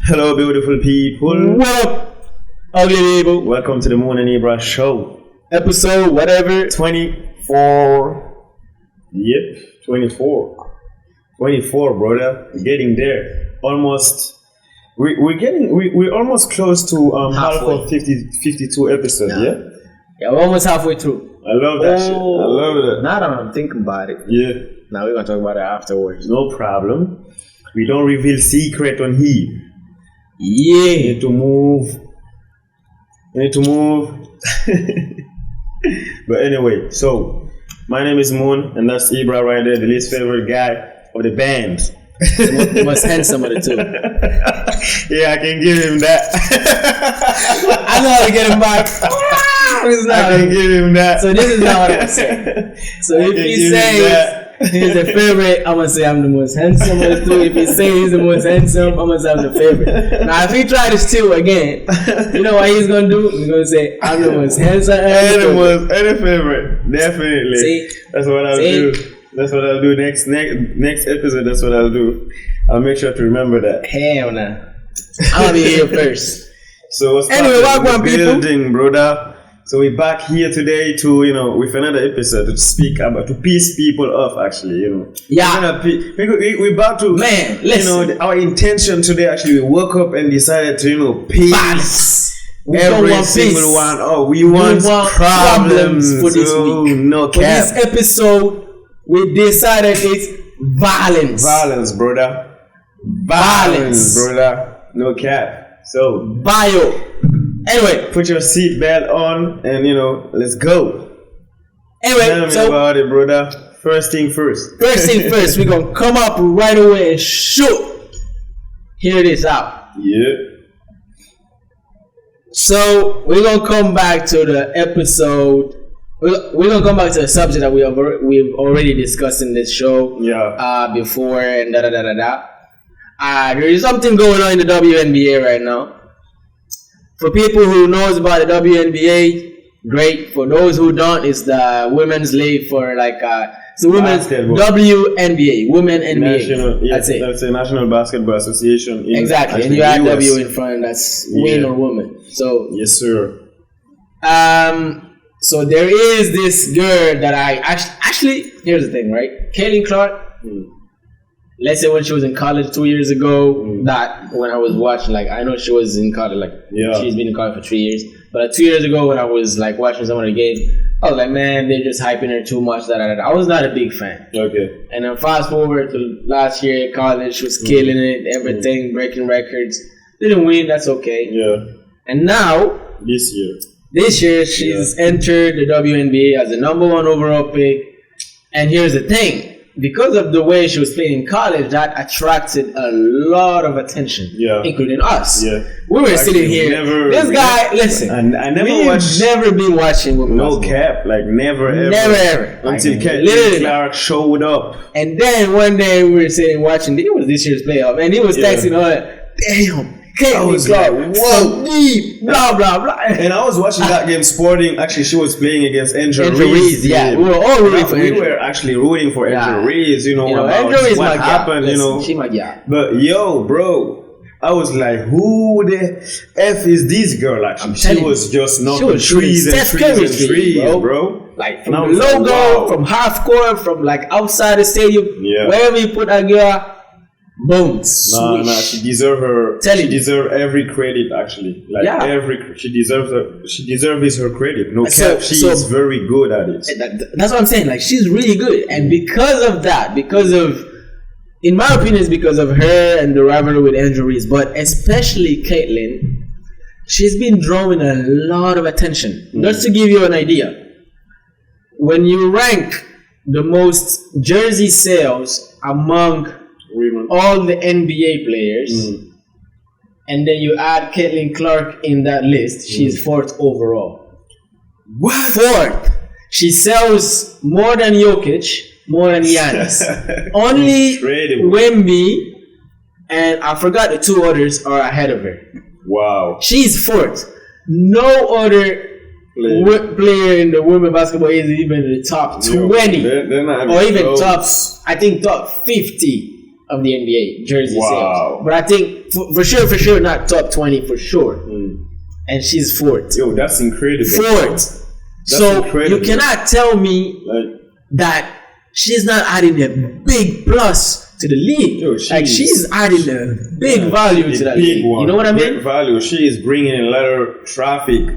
Hello, beautiful people. What up, ugly people? Welcome to the Moun And Ibra show. Episode whatever. 24. Yep, 24. 24, brother. We're getting there. Almost. We're almost close to half of 52 episodes. Yeah, we're almost halfway through. I love that shit. I love it. Now that I'm thinking about it. Yeah. Now we're gonna talk about it afterwards. No problem. We don't reveal secret on here. Yeah. You need to move. But anyway, so my name is Moon, and that's Ibra right there, the least favorite guy of the band. The most handsome of the two. Yeah, I can give him that. I know how to get him back. I can give him that. So this is not what I'm saying. So if he says he's the favorite, I'm gonna say I'm the most handsome of the two. If he says he's the most handsome, I'm gonna say I'm the favorite. Now if he try to steal again, you know what he's gonna do? He's gonna say I'm the most handsome and the favorite. Definitely. See? That's what I'll do. That's what I'll do next episode. That's what I'll do. I'll make sure to remember that. Hell nah. I'm gonna be here first. So what's anyway, welcome building, brother. So we're back here today to with another episode to speak about, to piss people off. Actually, Yeah. We're about to. Man, listen. Our intention today. Actually, we woke up and decided to piss. Balance. We every don't want single peace. one. Oh, we want problems for this week. No for cap. this episode, we decided it's violence. Violence, brother. Violence, brother. No cap. So bio. Anyway, put your seatbelt on and let's go. Anyway, tell me about it, brother. First thing first, we're gonna come up right away and shoot. Hear this out. Yeah. So we're gonna come back to the episode. We're gonna come back to the subject that we've already discussed in this show. Yeah. Before and there is something going on in the WNBA right now. For people who knows about the WNBA, great. For those who don't, it's the women's league for it's the women's WNBA, women NBA. That's it. That's the National Basketball Association. Exactly, and you add W in front. That's win or woman. So yes, sir. So there is this girl that I actually here's the thing, right? CAITLYNN Clark. Let's say when she was in college 2 years ago, that when I was watching, I know she was in college, she's been in college for 3 years. But 2 years ago when I was watching some of the games, I was like, man, they're just hyping her too much. I was not a big fan. Okay. And then fast forward to last year in college, she was killing it, everything, breaking records. Didn't win, that's okay. Yeah. And now, this year she's entered the WNBA as the number 1 overall pick. And here's the thing. Because of the way she was playing in college, that attracted a lot of attention, including us. Yeah. We were sitting here. Listen. I never been watching women no basketball. Cap, never ever. Never ever. Until CAITLYNN Clark showed up. And then one day we were sitting watching. It was this year's playoff, and he was texting her, damn. I was like, whoa, deep, blah, blah, blah. And I was watching that game sporting. Actually, she was playing against Angel Reese. Yeah, we were all rooting for Angel. We were actually rooting for Angel Reese, about Angel Reese what happened, She might, But, bro, I was like, who the F is this girl, actually? She was just knocking trees and trees, bro. From the logo, from half court, from outside the stadium, wherever you put a girl, boom. No, she deserves every credit actually. She deserves her credit. No cap, she is very good at it. That's what I'm saying. She's really good, and because of that, in my opinion, it's because of her and the rivalry with Angel Reese, but especially CAITLYNN, she's been drawing a lot of attention. Just to give you an idea, when you rank the most jersey sales among all the NBA players, and then you add CAITLYNN Clark in that list, she's 4th overall. What? 4th. She sells more than Jokic, more than Giannis. Only Wemby and I forgot the 2 others are ahead of her. Wow. She's 4th. No other player in the women basketball is even in the top 20 they're not or even top 50. of the NBA jersey sales. But I think for sure, not top 20 for sure. And she's 4th. Yo, that's incredible. 4th. So incredible. You cannot tell me that she's not adding a big plus to the league. Yo, she's adding a big value to that league. You know what I mean? Great value. She is bringing a lot of traffic.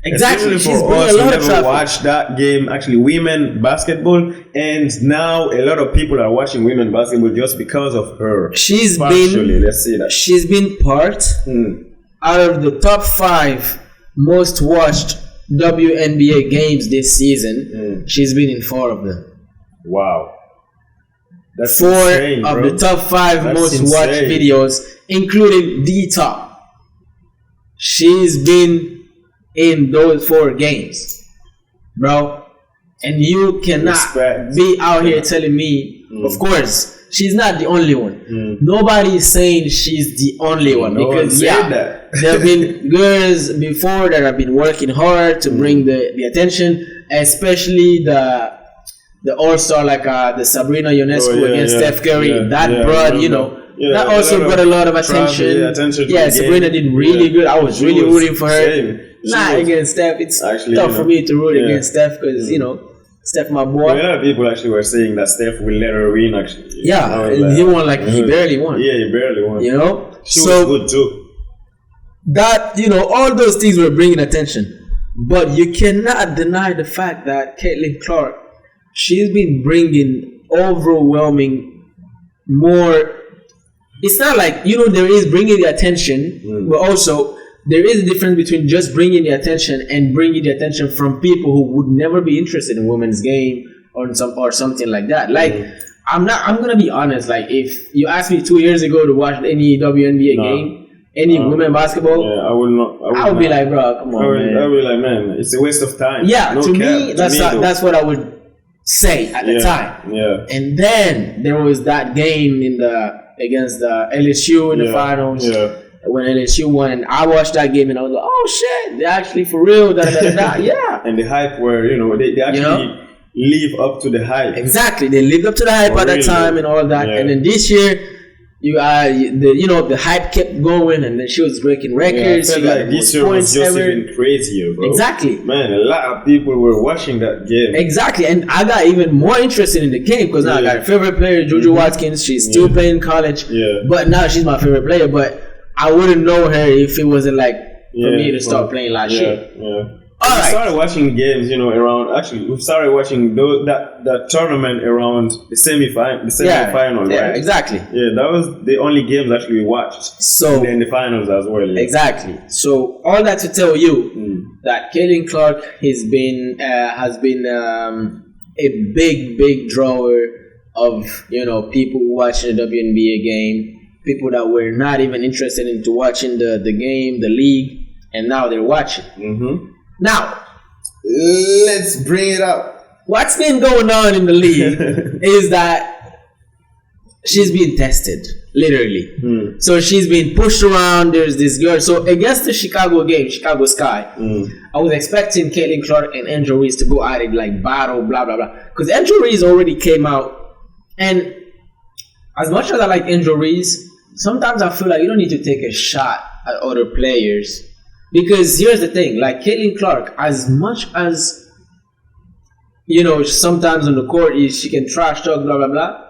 Exactly. She's bringing a lot of traffic. Watch that game, actually, women basketball, and now a lot of people are watching women basketball just because of her. Let's say that she's been part out of the top 5 most watched WNBA games this season. She's been in 4 of them. Wow. That's 4 insane, of the top 5 most watched videos, including the top. She's been in those 4 games, bro. And you cannot be out here telling me, of course, she's not the only one. Nobody is saying she's the only one, because there have been girls before that have been working hard to bring the attention, especially the all-star like the Sabrina Ionescu against Steph Curry. That brought, you know, that also brought a lot of attention. Sabrina did really good. I was really rooting for her. Not against Steph. It's tough for me to root against Steph because, you know, Steph, my boy. A lot of people actually were saying that Steph will let her win, actually. He won he barely won. Yeah, he barely won. You know? She was good too. That, you know, all those things were bringing attention. But you cannot deny the fact that Caitlynn Clark, she's been bringing overwhelming more. It's not like, you know, there is bringing the attention, but also there is a difference between just bringing the attention and bringing the attention from people who would never be interested in women's game or something like that. Like, I'm gonna be honest. Like, if you asked me 2 years ago to watch any WNBA game, any women basketball, I would not. I would be like, bro, come on, man. I would be like, man, it's a waste of time. Yeah, to me, that's what I would say at the time. Yeah. And then there was that game against the LSU in the finals. Yeah. When LSU won, and I watched that game, and I was like, "Oh shit, they're actually for real!" Yeah. And the hype were, you know, they actually live up to the hype. Exactly, they lived up to the hype at that time and all that. And then this year, the hype kept going, and then she was breaking records. I felt like this year was just even crazier, bro. Exactly, man. A lot of people were watching that game. Exactly, and I got even more interested in the game because now I got a favorite player, Juju Watkins. She's still playing college, but now she's my favorite player. But I wouldn't know her if it wasn't like for me to start playing last year. We started watching games, you know, around. Actually, we started watching that tournament around the semi-final, right? Yeah, exactly. Yeah, that was the only games actually we watched. So and then the finals as well. Yeah. Exactly. So all that to tell you that Caitlynn Clark has been a big drawer of, you know, people watching the WNBA game. People that were not even interested into watching the game, the league, and now they're watching. Now, let's bring it up. What's been going on in the league is that she's being tested, literally. So she's been pushed around. There's this girl. So against the Chicago game, Chicago Sky, I was expecting Caitlynn Clark and Angel Reese to go at it like battle, blah, blah, blah. Because Angel Reese already came out. And as much as I like Angel Reese, sometimes I feel like you don't need to take a shot at other players. Because here's the thing, like Caitlynn Clark, as much as, you know, sometimes on the court she can trash talk, blah, blah, blah.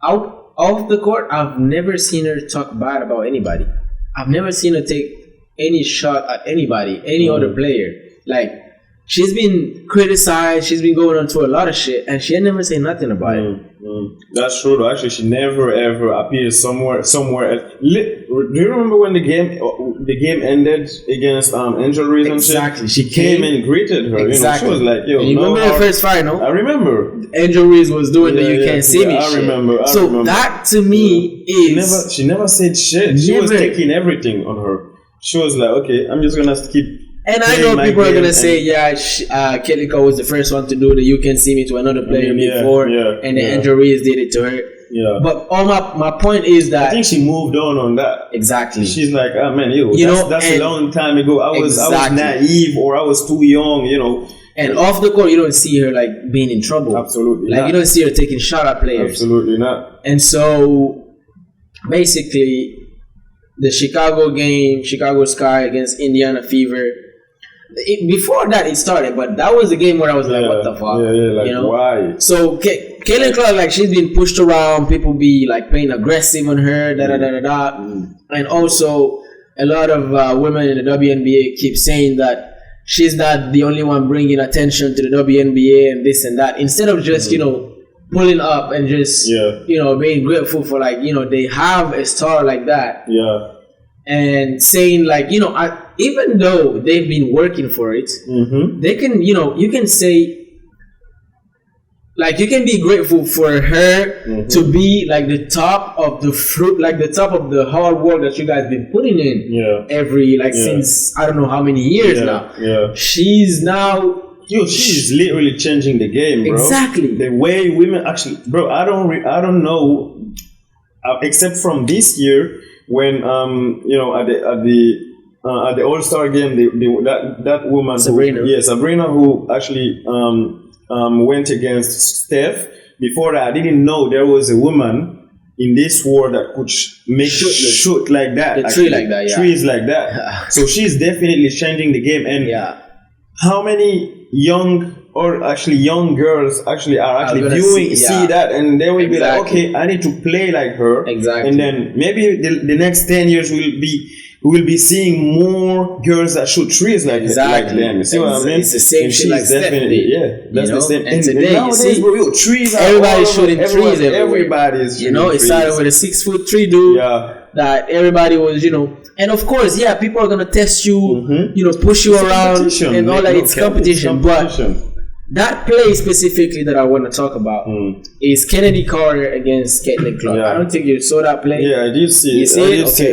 Out of the court, I've never seen her talk bad about anybody. I've never seen her take any shot at anybody, any other player. Like, she's been criticized, she's been going on to a lot of shit, and she ain't never say nothing about it. That's true though. Actually, she never ever appeared somewhere else. Do you remember when the game ended against Angel Reese? Exactly. She came and greeted her. Exactly. You know, she was like, "Yo, you remember the first final? I remember. Angel Reese was doing the "You Can't See Me" I shit. remember. That to me is she never said shit. She was taking everything on her. She was like, "Okay, I'm just gonna keep." And I know people are going to say, Caitlynn Clark was the first one to do the "You Can See Me" to another player before, and then Angel Reese did it to her. Yeah. But all my point is that I think she moved on that. Exactly. She's like, oh man, that's a long time ago. I was naive, or I was too young, you know. And off the court, you don't see her like being in trouble. Absolutely. Like, you don't see her taking shot at players. Absolutely not. And so basically the Chicago Sky against Indiana Fever. Before that it started, but that was the game where I was like, what the fuck? Like, you know? Why? So CAITLYNN Clark, like, she's been pushed around, people be like playing aggressive on her, and also a lot of women in the WNBA keep saying that she's not the only one bringing attention to the WNBA and this and that, instead of just pulling up and just being grateful for, like, they have a star like that, and saying, like, even though they've been working for it, they can, you can say, like, you can be grateful for her to be like the top of the fruit, like the top of the hard work that you guys been putting in every, like, since I don't know how many years now. She's now, she's literally changing the game, bro. Exactly. The way women actually, bro. I don't know, except from this year when at the All-Star game, that woman, Sabrina, who actually went against Steph. Before that, I didn't know there was a woman in this world that could shoot like that. The tree like that, trees like that. So she's definitely changing the game. And how many young girls are see that, and they will be like, okay, I need to play like her. Exactly. And then maybe the next 10 years we will be seeing more girls that shoot trees like them. You see what I mean? It's the same shit like definitely, that's the same. And today, nowadays, trees. Everybody's shooting trees. Everybody's shooting trees. It started with a 6'3" dude. That everybody was, and of course, people are gonna test you, push you around and all that. It's competition, but that play specifically that I want to talk about is Kennedy Carter against CAITLYNN Clark. I don't think you saw that play. Yeah, I did see it.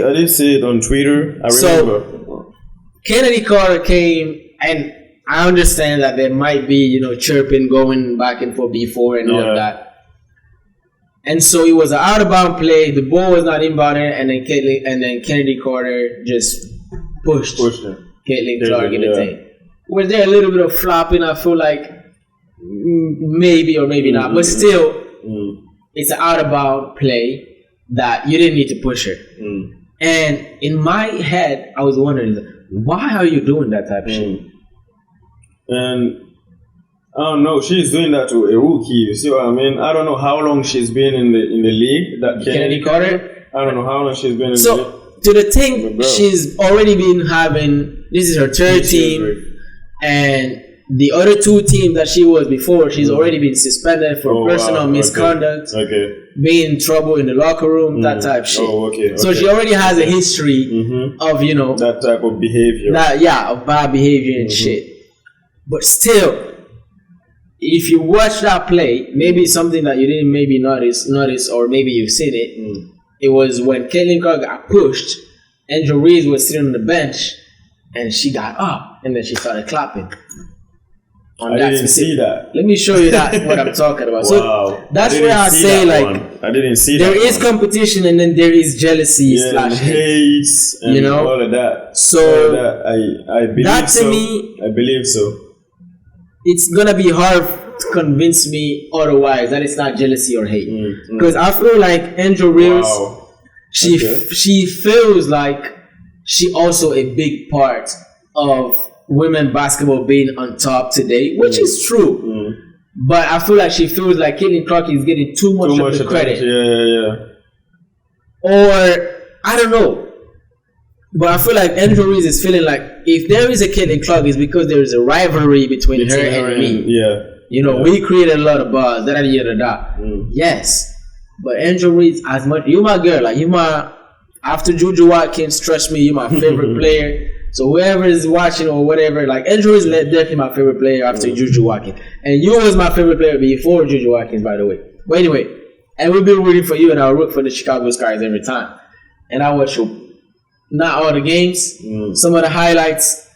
I did see it on Twitter. I remember. So, Kennedy Carter came, and I understand that there might be, chirping going back and forth before and all of that. And so it was an out of bound play. The ball was not inbounded, and then Kennedy Carter just pushed CAITLYNN Clark in the tank. Was there a little bit of flopping? I feel like maybe or maybe not, but still, it's an out of bound play that you didn't need to push her. And in my head, I was wondering, why are you doing that type of shit? And I don't know. She's doing that to a rookie. You see what I mean? I don't know how long she's been in the league. That Kennedy Carter. I don't know how long she's been in the league. So to the thing, she's already been having. This is her third team, and the other two teams that she was before, she's already been suspended for personal misconduct, being in trouble in the locker room, that type of shit. So she already has a history of that type of behavior. Of bad behavior and shit. But still, if you watch that play, maybe something that you didn't maybe notice, or maybe you've seen it. It was when CAITLYNN Clark got pushed, Angel Reese was sitting on the bench, and she got up, and then she started clapping. I didn't see that. Let me show you that what I'm talking about. Wow. So that's where I say, like, I didn't see there is competition, and then there is jealousy slash hate, and all of that. So I believe that to me, I believe so. It's gonna be hard to convince me otherwise that it's not jealousy or hate, because I feel like Angel Reels, she feels like she also a big part of women basketball being on top today, which is true. But I feel like she feels like CAITLYNN Clark is getting too much of the credit. Or I don't know. But I feel like Angel Reese is feeling like if there is a CAITLYNN Clark, it's because there is a rivalry between her and me. We created a lot of buzz. Yes. But Angel Reese, as much you my girl, like you my after Juju Watkins, trust me, you my favorite player. So whoever is watching or whatever, like Angel is definitely my favorite player after Juju Watkins. And you was my favorite player before Juju Watkins, by the way. But anyway, and we've been rooting for you, and I'll root for the Chicago Sky's every time. And I watch not all the games, some of the highlights,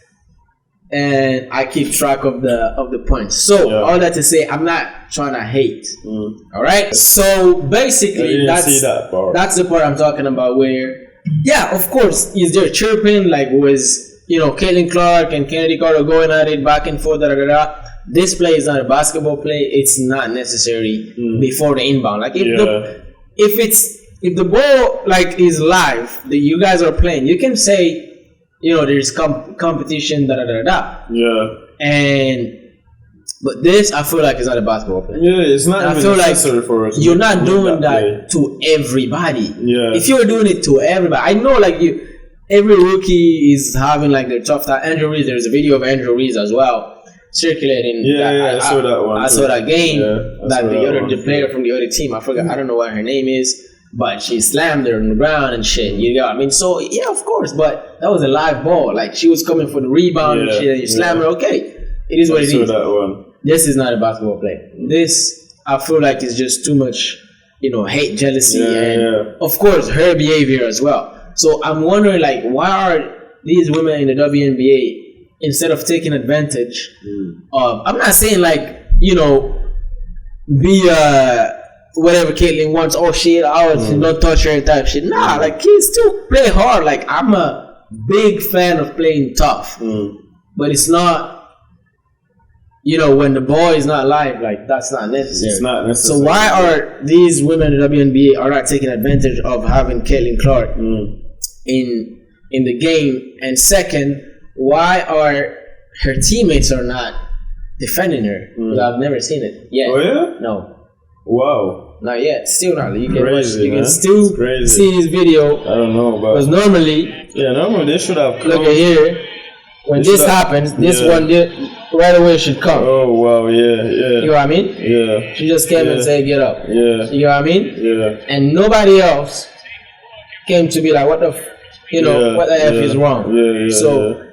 and I keep track of the points. So all that to say, I'm not trying to hate. All right. So basically, that's the part I'm talking about. Where, of course, is there chirping? Like was CAITLYNN Clark and Kennedy Carter going at it back and forth? This play is not a basketball play. It's not necessary before the inbound. Like if if the ball like is live, that you guys are playing, you can say, there's competition, da da da da. Yeah. But this, I feel like, is not a basketball play. Yeah, it's not. I feel like for us you're not doing that to everybody. Yeah. If you're doing it to everybody, I know like every rookie is having like their tough time. Andrew Reese, there's a video of Andrew Reese as well circulating. I saw that one. I saw that game that the player from the other team, I forgot, I don't know what her name is, but she slammed her on the ground and shit. You know what I mean? So yeah, of course, but that was a live ball. Like she was coming for the rebound and shit, and you slam her. Okay, it is what it is. That one. This is not a basketball play. This, I feel like, is just too much, hate, jealousy, and of course her behavior as well. So I'm wondering, like, why are these women in the WNBA, instead of taking advantage of, I'm not saying like, be whatever Caitlyn wants, don't touch her and type shit. Nah, like, kids still play hard. Like, I'm a big fan of playing tough, but it's not. When the ball is not live, like, that's not necessary. It's not necessary. So why are these women in the WNBA are not taking advantage of having Caitlyn Clark in the game? And second, why are her teammates are not defending her? Because I've never seen it yet. Oh yeah? No. Wow. Not yet. Still not. You can crazy, you can still see this video. I don't know, but because normally they should have. Look at here. When this happens, this one right away should come. Oh wow, yeah. You know what I mean? Yeah. She just came and said, "Get up." Yeah. You know what I mean? Yeah. And nobody else came to be like, "What the, what the f is wrong?" Yeah. So,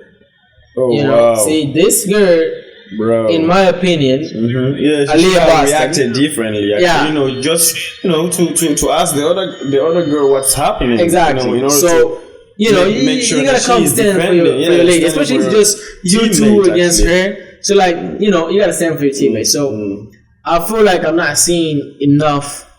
wow. see, this girl, bro, in my opinion, she reacted differently. Actually. Just to ask the other girl what's happening. Exactly. In order to make sure you gotta come stand for your lady, especially if it's just you two against her. So like, you gotta stand for your teammates. So I feel like I'm not seeing enough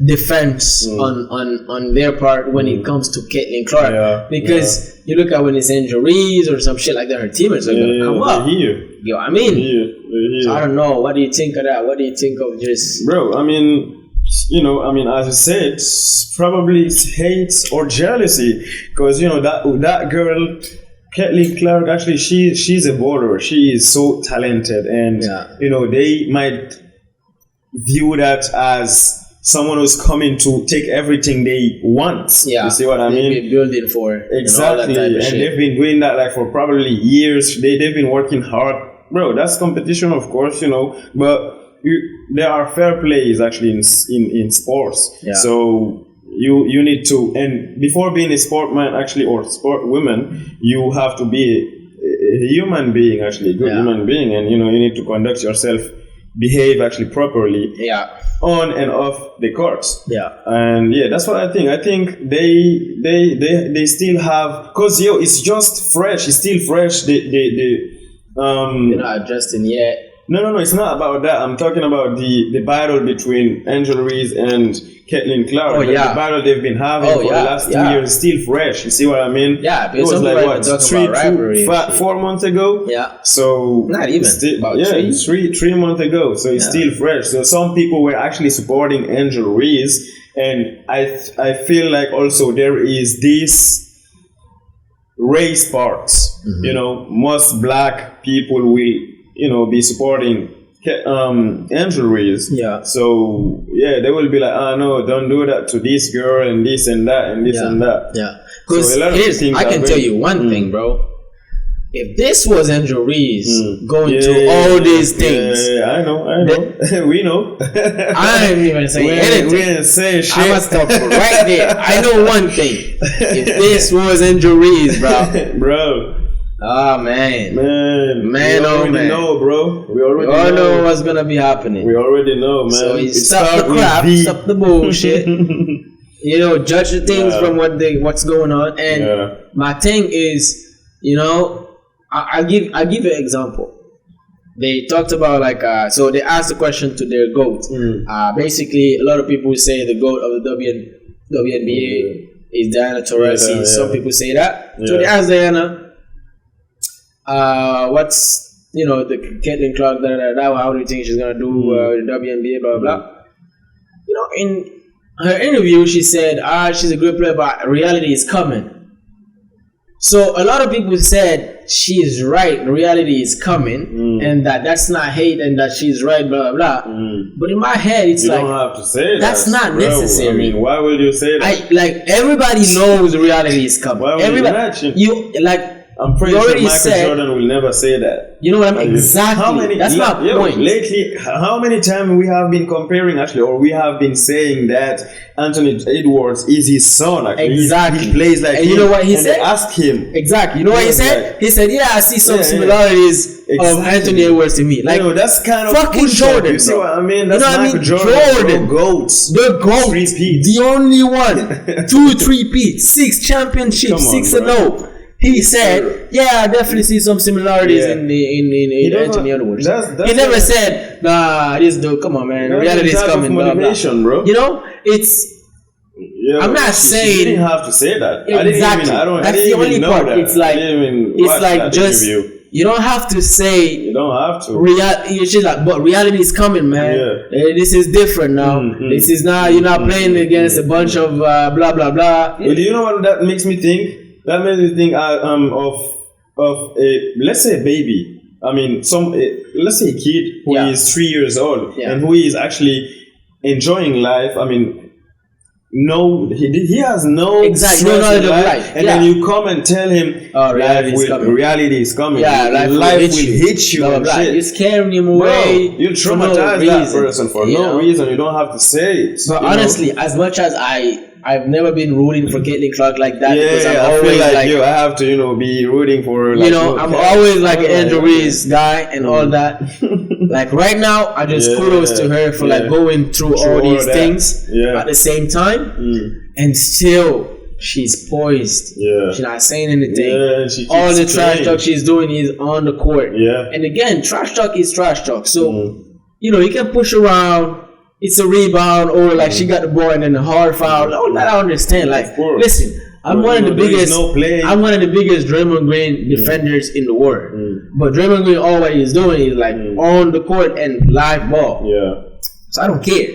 defense on their part when it comes to Caitlyn Clark, because you look at when it's injuries or some shit like that, her teammates are gonna come up. You know what I mean? So I don't know. What do you think of that? What do you think of just, bro? I mean, as I said, probably hate or jealousy, because that girl, Caitlyn Clark, actually she's a baller. She is so talented, and they might view that as someone who's coming to take everything they want. Yeah, you see what I mean? They've been building for exactly, and they've been doing that like for probably years. They've been working hard, bro. That's competition, of course, but. There are fair plays actually in sports. Yeah. So you need to, and before being a sportman actually, or sport woman, you have to be a human being, actually, a good human being, and you need to conduct yourself, behave actually properly. Yeah. On and off the courts. Yeah. And that's what I think. I think they still have, because it's just fresh. It's still fresh. They're not adjusting yet. No, it's not about that. I'm talking about the battle between Angel Reese and Caitlyn Clark. The battle they've been having for the last 2 years is still fresh. You see what I mean? Yeah, it was like what, 4 months ago? Yeah. So not even about 3 months ago. So it's still fresh. So some people were actually supporting Angel Reese, and I feel like also there is this race parts. Most black people will be supporting Angel Reese. Yeah. So they will be like, no, don't do that to this girl and this and that and this and that. Yeah. Because I can tell you one thing, bro. If this was Angel Reese going through all these things, I know, we know. I ain't even saying anything. We ain't saying shit. I must stop right there. I know one thing. If this was Angel Reese, bro. Oh man, we already know, bro. We already know what's gonna be happening. We already know, man. So stop the crap, stop the bullshit. Judge the things from what's going on. And my thing is, I'll give you an example. They talked about so they asked the question to their GOAT. Basically, a lot of people say the GOAT of the WNBA is Diana Taurasi. Some people say that. So they asked Diana, what's the Caitlyn Clark, how do you think she's gonna do the WNBA, blah blah blah. In her interview, she said, she's a great player, but reality is coming. So a lot of people said she's right, reality is coming, and that's not hate, and that she's right, blah blah blah. But in my head, it's you like, don't have to say that's that, not bro. necessary. I mean, why would you say that? Like everybody knows reality is coming. Why would Everybody, you I'm pretty you sure already Michael said, Jordan will never say that. You know what I mean? Exactly. That's my point. Lately, how many times we have been comparing, actually, or we have been saying that Anthony Edwards is his son. Actually. Exactly. He plays like and him. You know what he and said? They asked him. Exactly. You know what he said? He said, "Yeah, I see some similarities of Anthony Edwards to me." Like, that's kind of fucking Jordan. You see what I mean? That's Michael Jordan. Goats. The GOAT. The only one. 2 3-peats, 6 championships, 6-0. He said, "Yeah, I definitely see some similarities in Anthony Edwards." He never said, "Nah, this dude, come on, man, reality is coming." Motivation, bro. You know, it's. I'm not saying you didn't have to say that. Exactly. That's the only part. That. It's like just interview. You don't have to say. You don't have to. You're just like, but reality is coming, man. This is different now. This is not. You're not playing against a bunch of blah blah blah. Well, do you know what that makes me think? That makes me think of a, let's say, a baby. I mean, let's say a kid who is 3 years old and who is actually enjoying life. I mean, he has no knowledge of life, and then you come and tell him, reality is coming. Yeah, life will hit you. You're scaring him away. Bro, you traumatize that person for no reason. You don't have to say it. But honestly, as much as I've never been rooting for Caitlyn Clark like that, because I'm I always feel like I have to, be rooting for. Like, I'm always like an Andrew Reese guy and all that. Like right now, I just kudos to her for like going through all these things at the same time, and still she's poised. She's not saying anything. All the trash talk she's doing is on the court. And again, trash talk is trash talk. So you can push around. It's a rebound, or like she got the ball and then a hard foul. All that I understand. Like, listen, I'm one of the biggest. I'm one of the biggest Draymond Green defenders in the world. But Draymond Green, all what he's doing is like on the court and live ball. So I don't care.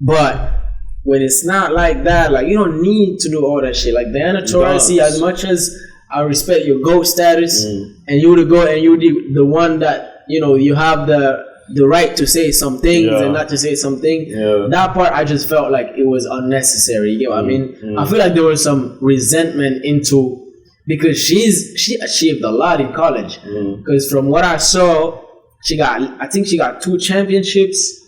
But when it's not like that, like you don't need to do all that shit. Like Diana Taurasi, as much as I respect your GOAT status, and you the GOAT, and you the one that you have the right to say some things and not to say something. That part I just felt like it was unnecessary. You get what I mean? I feel like there was some resentment into, because she achieved a lot in college. Because from what I saw, I think she got 2 championships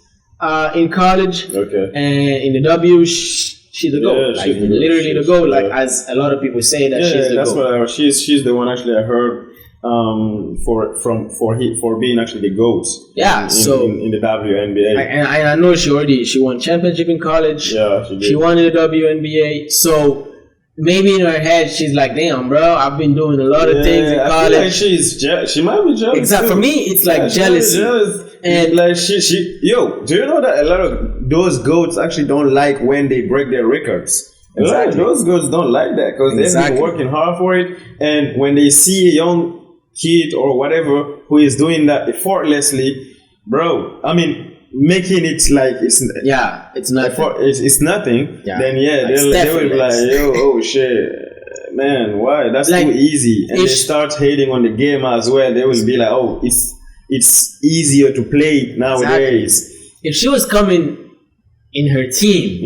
in college. And in the W, she's the GOAT. Like literally the GOAT. Like as a lot of people say that she's the GOAT. That's what she's the one actually I heard. For being actually the GOAT in the WNBA. And I know she won championship in college. She did. She won in the WNBA. So maybe in her head she's like, damn, bro, I've been doing a lot of things in college. I feel like she might be jealous. Exactly. For me, it's like jealousy. And like do you know that a lot of those GOATs actually don't like when they break their records? Exactly. Those girls don't like that because they've been working hard for it, and when they see a young kid or whatever who is doing that effortlessly, bro, I mean, making it like it's nothing. It's nothing. Then they will be like, oh shit, man, why? That's like, too easy, and they start hating on the game as well. They will be like, oh, it's easier to play nowadays. Exactly. If she was coming in her team,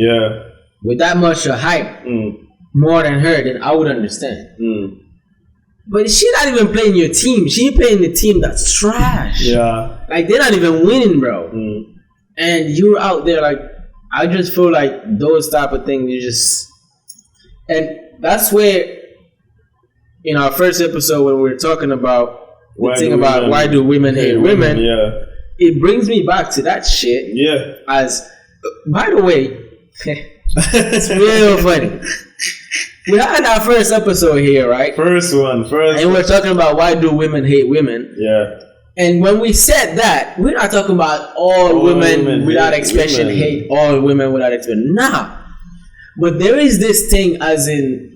with that much hype, more than her, then I would understand. But she's not even playing your team. She's playing the team that's trash. Like they're not even winning, bro. And you're out there like, I just feel like those type of things and that's where in our first episode when we were talking about why do women hate women, it brings me back to that shit. As by the way, it's real funny. We had our first episode here, right? First one. And we're talking about why do women hate women. And when we said that, we're not talking about all women without exception hate all women without exception. Nah. But there is this thing as in,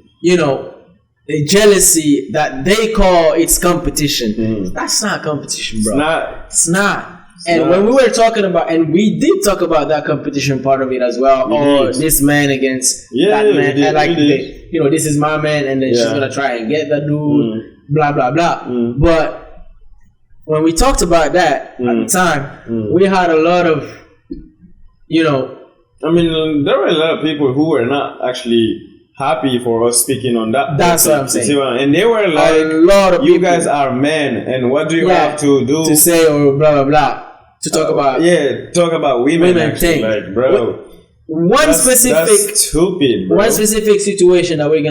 a jealousy that they call it's competition. That's not competition, bro. It's not. And when we were talking about, and we did talk about that competition part of it as well, or this man against that man, and like, this is my man, and then she's gonna try and get that dude, blah blah blah. But when we talked about that at the time, we had a lot of, I mean, there were a lot of people who were not actually happy for us speaking on that. That's what I'm saying. And they were like, a lot of you guys are men, and what do you have to do to say or blah blah blah to talk about? Talk about women actually, like, bro. That's stupid, bro. One specific situation that we're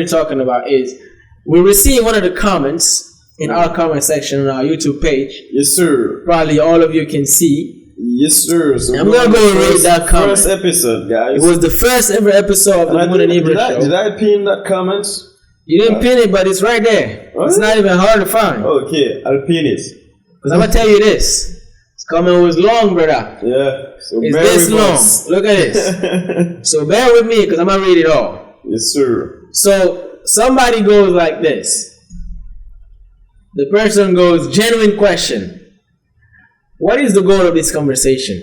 talking about is we received one of the comments in our comment section on our YouTube page. Yes, sir. Probably all of you can see. Yes, sir. So I'm gonna go and read that comment. First episode, guys. It was the first ever episode of the Moun And Ibra show. Did I pin that comment? You didn't pin it, but it's right there. It's not even hard to find. Okay, I'll pin it. Because I'm gonna tell you this. This comment was long, brother. Yeah. So it's this long. Look at this. So bear with me, because I'm gonna read it all. Yes, sir. So somebody goes like this. The person goes, genuine question. What is the goal of this conversation?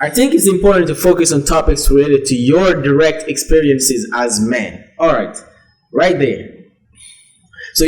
I think it's important to focus on topics related to your direct experiences as men. All right, right there. So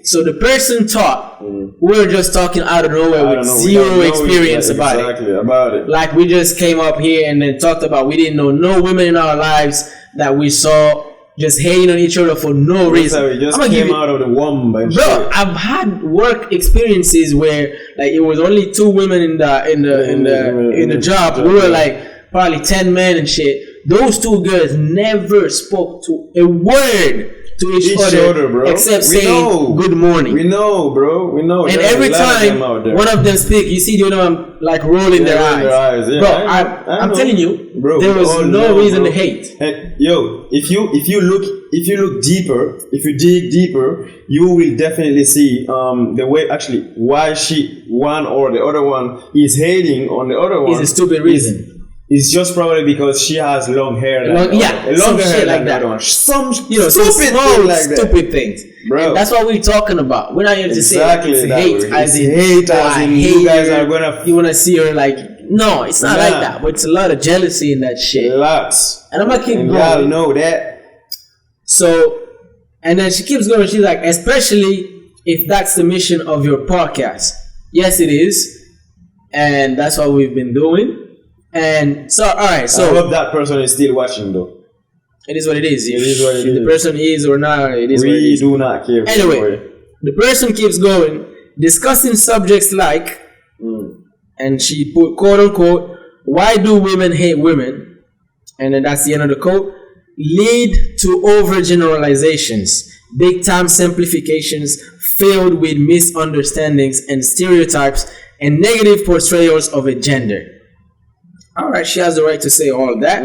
so the person thought we were just talking out of nowhere with zero experience about it. Like we just came up here and then talked about we didn't know no women in our lives that we saw just hating on each other for no reason. We just came out of the womb, bro. I've had work experiences where like it was only 2 women in the job. We were like probably 10 men and shit. Those 2 girls never spoke to a word to each other, bro. Except saying good morning. We know, bro. We know. And every time one of them speak, you see the other one like rolling their eyes. Yeah, bro, I'm telling you, bro, there was no reason to hate. And, if you look deeper, if you dig deeper, you will definitely see the way actually why one or the other one is hating on the other one. Is a stupid reason. It's just probably because she has long hair. Longer hair like that. Some stupid things. Bro. And that's what we're talking about. We're not here to say it's hate as in you guys are gonna. You wanna see her like no, it's not like that. But it's a lot of jealousy in that shit. Lots. And I'm gonna keep going. Y'all know that. So, and then she keeps going. She's like, especially if that's the mission of your podcast. Yes, it is, and that's what we've been doing. And so, all right. So I hope that person is still watching, though. It is what it is. It is what it is. The person is or not, it is what it is. We do not care. Anyway, the person keeps going, discussing subjects like, and she put quote unquote, why do women hate women? And then that's the end of the quote. Lead to overgeneralizations, big time simplifications filled with misunderstandings and stereotypes and negative portrayals of a gender. All right, she has the right to say all that.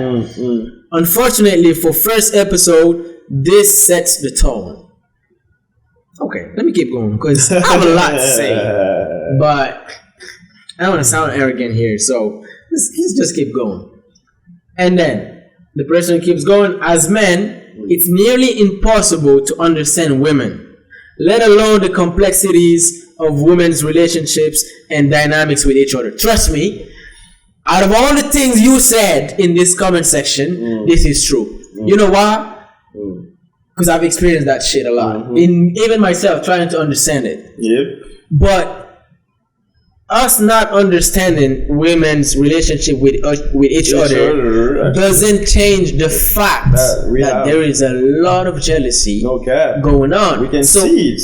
Unfortunately, for first episode, this sets the tone. Okay, let me keep going because I have a lot to say, but I don't want to sound arrogant here, so let's just keep going. And then the person keeps going. As men, it's nearly impossible to understand women, let alone the complexities of women's relationships and dynamics with each other. Trust me. Out of all the things you said in this comment section, this is true. You know why? Because I've experienced that shit a lot. Even myself trying to understand it. Yep. But us not understanding women's relationship with each other doesn't change the fact that there is a lot of jealousy going on. We can see it.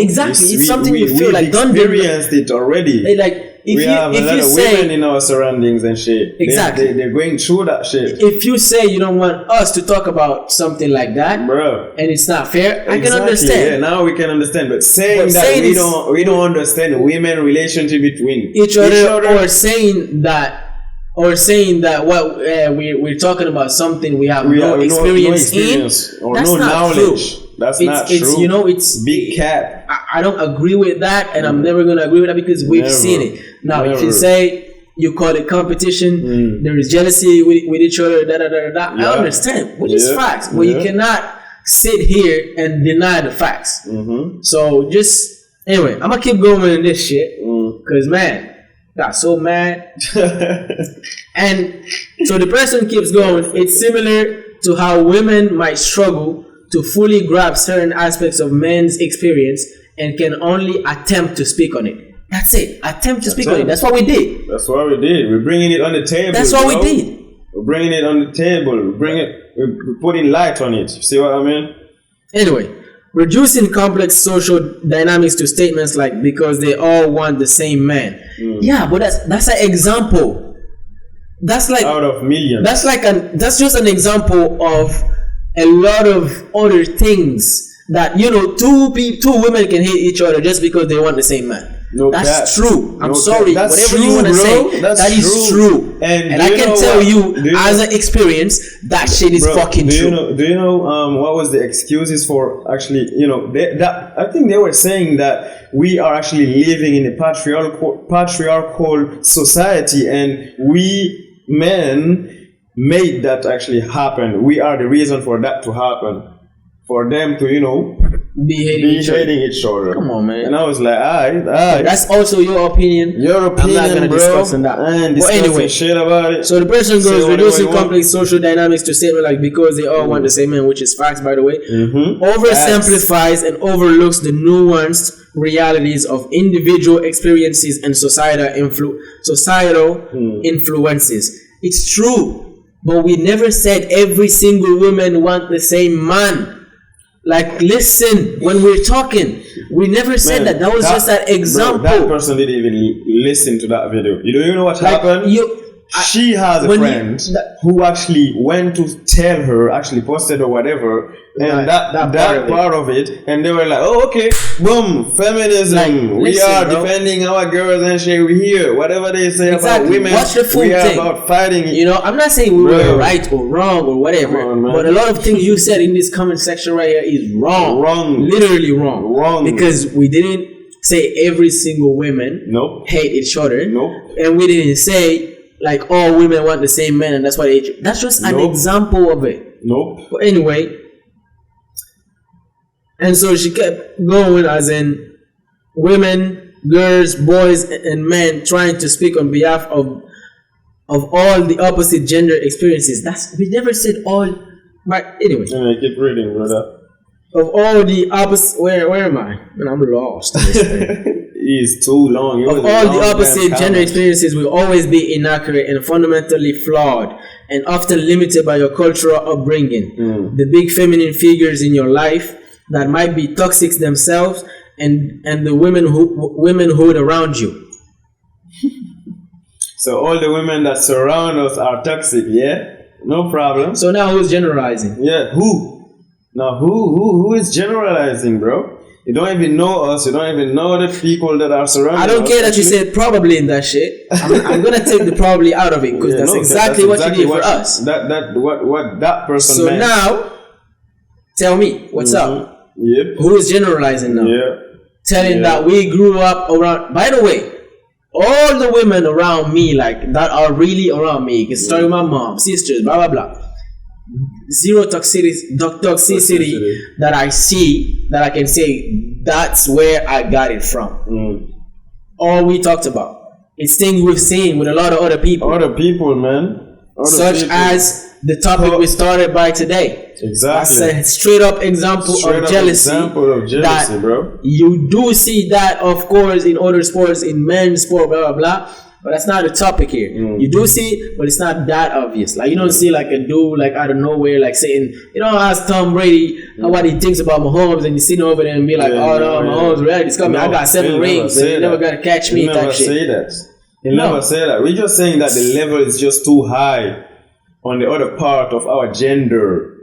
Exactly. It's something we feel like done. Experienced it already. Like, we have a lot of women in our surroundings and shit. Exactly. They're going through that shit. If you say you don't want us to talk about something like that, bro, and it's not fair, I can understand. Yeah, now we can understand. But saying that we don't understand women relationship between each other, or saying that what we're talking about something we have no experience in, or no knowledge. True. That's not true. It's big cap. I don't agree with that, and I'm never gonna agree with that because we've seen it. Now, if you say you call it competition, there is jealousy with each other, I understand, which is facts. But you cannot sit here and deny the facts. So just anyway, I'm gonna keep going in this shit because man, got so mad. And so the person keeps going. It's similar to how women might struggle to fully grasp certain aspects of men's experience and can only attempt to speak on it. That's it. Attempt to speak on it. That's what we did. That's what we did. We're bringing it on the table. That's what we did. We're bringing it on the table. We're putting light on it. You see what I mean? Anyway, reducing complex social dynamics to statements like because they all want the same man. Yeah, but that's an example. That's like out of millions. That's just an example of a lot of other things that two women can hate each other just because they want the same man. No, that's true. I'm sorry. That's whatever true, you want to say, that's that is true. And I can tell you as an experience that shit is fucking true. Do you know what was the excuses for actually? I think they were saying that we are actually living in a patriarchal society, and we men made that actually happen. We are the reason for that to happen. For them to, be hating each other. Come on, man. And I was like, alright. That's also your opinion. Your opinion, I'm not gonna discuss on that. But anyway, shit about it. So the person goes reducing complex social dynamics to statement like because they all want the same man, which is facts, by the way. Oversimplifies and overlooks the nuanced realities of individual experiences and societal influences. It's true, but we never said every single woman want the same man. Like, listen, when we're talking, we never said that. That was just an example. Bro, that person didn't even listen to that video. You know what happened? She has a friend who actually went to tell her, actually posted or whatever, and that part of it, and they were like, oh, okay, boom, feminism, we are defending our girls and shit, we here, whatever they say about women, we are about fighting it. I'm not saying we were right or wrong or whatever, but a lot of things you said in this comment section right here is wrong. Literally wrong. Because we didn't say every single woman hate each other, and we didn't say like all women want the same man and that's why they hate you. That's just an example of it. But anyway, and so she kept going as in women, girls, boys, and men trying to speak on behalf of all the opposite gender experiences. We never said all. But anyway, keep reading, brother. Of all the opposite, where am I? Man, I'm lost. It's too long. Of all the opposite gender experiences will always be inaccurate and fundamentally flawed, and often limited by your cultural upbringing. The big feminine figures in your life that might be toxic themselves, and the womenhood around you. So all the women that surround us are toxic, yeah? No problem. So now who's generalizing? Yeah, who? Now who is generalizing, bro? You don't even know us. You don't even know the people that are surrounding us. I don't care that you said probably in that shit. I'm gonna take the probably out of it because that's exactly what you did for us. What that person meant. So now, tell me what's up. Yep. Who is generalizing now? Yeah. Telling that we grew up around. By the way, all the women around me, like that, are really around me. It's starting with my mom, sisters, blah blah blah. Zero toxicity that I see that I can say that's where I got it from. All we talked about. It's things we've seen with a lot of other people. Other people, man. Such as the topic we started by today. Exactly. That's a straight up example of jealousy. That bro. You do see that, of course, in other sports, in men's sport, blah blah blah. But that's not the topic here. You do see it, but it's not that obvious. Like you don't see like a dude like out of nowhere like saying, ask Tom Brady what he thinks about Mahomes, and you sit over there and be like, Mahomes reality is coming. I got 7 rings, and you never gotta catch me. Type shit. He'll never say that. We're just saying that the level is just too high on the other part of our gender.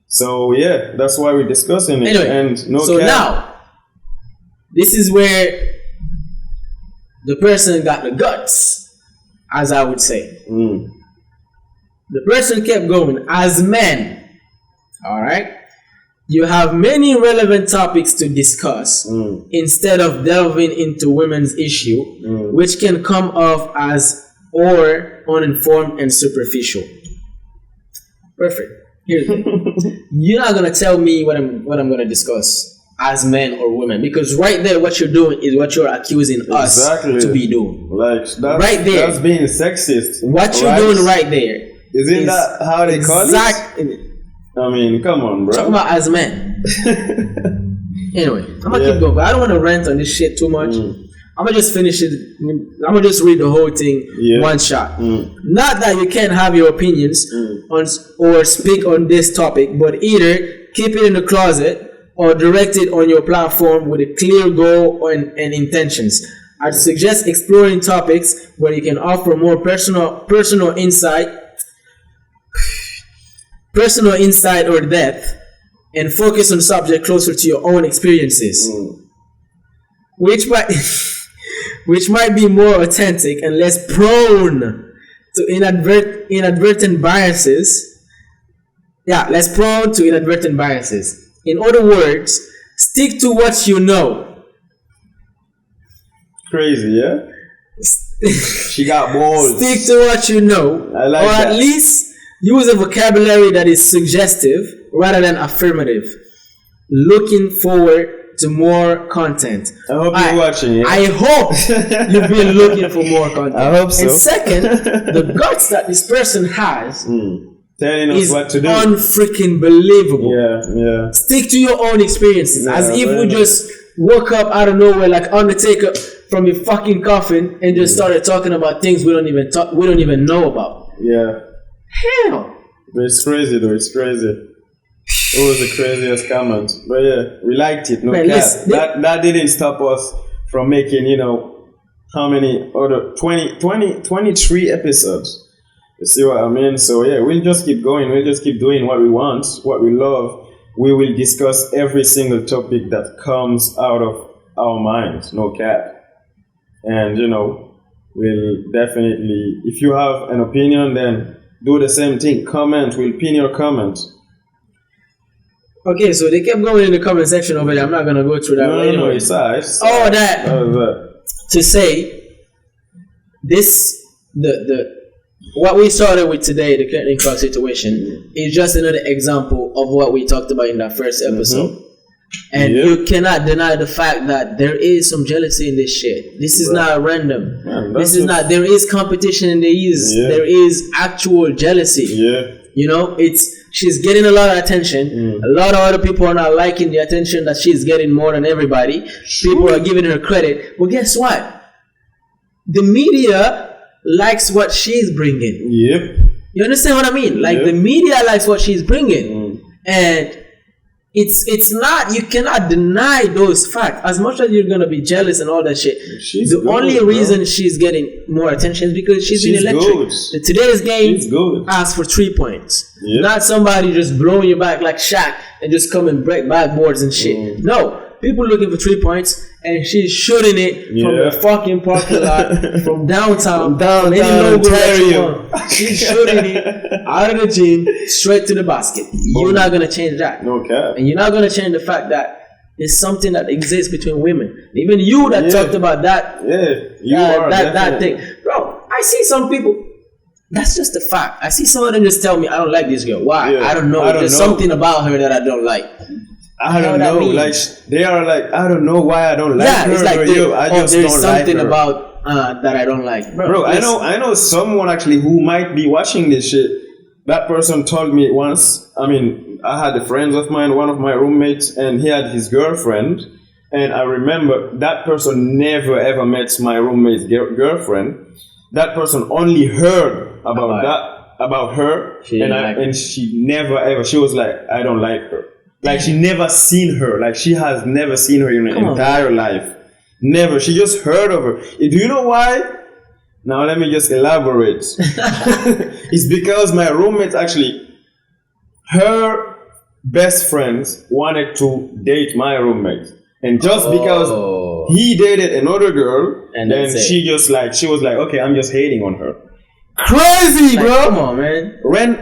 So yeah, that's why we're discussing it. Anyway, and now this is where the person got the guts, as I would say. The person kept going. As men, all right, you have many relevant topics to discuss instead of delving into women's issue, which can come off as or uninformed and superficial. Perfect. Here's the thing. You're not gonna tell me what I'm gonna discuss. as men or women, because right there, what you're doing is what you're accusing us to be doing. Like that's, right there, that's being sexist. What you're doing right there. Isn't that how they call it? I mean, come on, bro. Talking about as men. Anyway, I'm gonna keep going. I don't want to rant on this shit too much. I'm gonna just finish it. I'm gonna just read the whole thing one shot. Not that you can't have your opinions on or speak on this topic, but either keep it in the closet or direct it on your platform with a clear goal and intentions. I'd suggest exploring topics where you can offer more personal insight or depth, and focus on subject closer to your own experiences, which might be more authentic and less prone to inadvertent biases. Yeah, less prone to inadvertent biases. In other words, stick to what you know. Crazy, yeah? She got balls. Stick to what you know. I like that. Or at least use a vocabulary that is suggestive rather than affirmative. Looking forward to more content. I hope you're watching it. I hope you've been looking for more content. I hope so. And second, the guts that this person has telling us what to do. Unfreaking believable. Yeah. Stick to your own experiences. As if we just woke up out of nowhere like Undertaker from your fucking coffin and just started talking about things we don't even know about. Yeah. Hell. But it's crazy though. It's crazy. It was the craziest comment. But yeah, we liked it. No cap. That didn't stop us from making, how many other 23 episodes. You see what I mean? So yeah, we'll just keep going. We'll just keep doing what we want, what we love. We will discuss every single topic that comes out of our minds. No cap. And we'll definitely, if you have an opinion, then do the same thing. Comment. We'll pin your comment. Okay, so they kept going in the comment section over there. I'm not gonna go through that. No, it's all that to say this what we started with today, the CAITLYNN Clark situation, is just another example of what we talked about in that first episode. And you cannot deny the fact that there is some jealousy in this shit. This is not random. Man, there is competition and there is actual jealousy. She's getting a lot of attention. A lot of other people are not liking the attention that she's getting more than everybody. People are giving her credit. Well, guess what? The media likes what she's bringing. You understand what I mean? Like the media likes what she's bringing. And it's not, you cannot deny those facts. As much as you're gonna be jealous and all that shit, the only reason she's getting more attention is because she's been electric. Today's game asks for 3 points. Not somebody just blowing you back like Shaq and just come and break backboards and shit. No, people looking for 3 points, and she's shooting it from the fucking parking lot, from downtown Ontario. She's shooting it out of the gym straight to the basket. You're not gonna change that. No cap. And you're not gonna change the fact that it's something that exists between women. Even you that talked about that. That thing, bro. I see some people. That's just a fact. I see some of them just tell me, I don't like this girl. Why? I don't know. There's something about her that I don't like. I don't know. Like they are like, I don't know why I don't like her. It's like I just there's don't something like her. about that I don't like. Bro, I know someone actually who might be watching this shit. That person told me once. I mean, I had a friend of mine, one of my roommates, and he had his girlfriend. And I remember that person never ever met my roommate's girlfriend. That person only heard about her, and she never ever. She was like, I don't like her. Like she never seen her. Like she has never seen her in her entire life. Never. She just heard of her. Do you know why? Now let me just elaborate. It's because my roommate actually, her best friends wanted to date my roommate. And just because he dated another girl, and then she was like, okay, I'm just hating on her. Crazy, bro. Come on, man.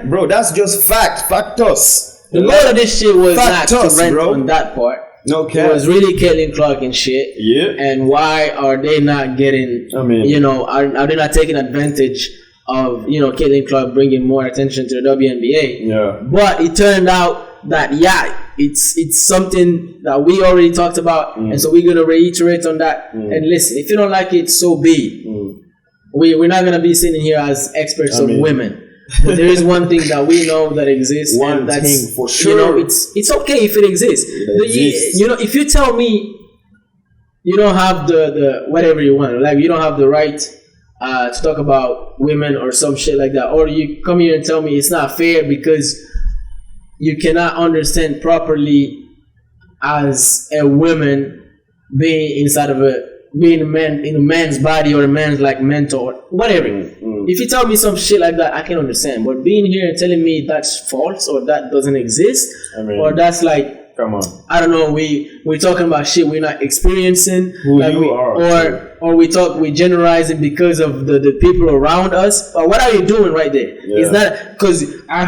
Bro, that's just factus. The lot of this shit was not to rent on that part. No cap. It was really CAITLYNN Clark and shit. Yeah. And why are they not getting, are they not taking advantage of, CAITLYNN Clark bringing more attention to the WNBA? Yeah. But it turned out that, it's something that we already talked about, and so we're gonna reiterate on that. And listen, if you don't like it, so be it. We're not gonna be sitting here as experts of women. But there is one thing that we know that exists. One and that's, thing for sure. It's okay if it exists. If you tell me you don't have the whatever you want, like you don't have the right to talk about women or some shit like that, or you come here and tell me it's not fair because you cannot understand properly as a woman being inside of being a man in a man's body or a man's like mentor, whatever. If you tell me some shit like that, I can understand. But being here and telling me that's false or that doesn't exist, or that's like, come on, I don't know, we're talking about shit we're not experiencing, who like you are, or we're generalizing because of the people around us. But what are you doing right there? Is that because I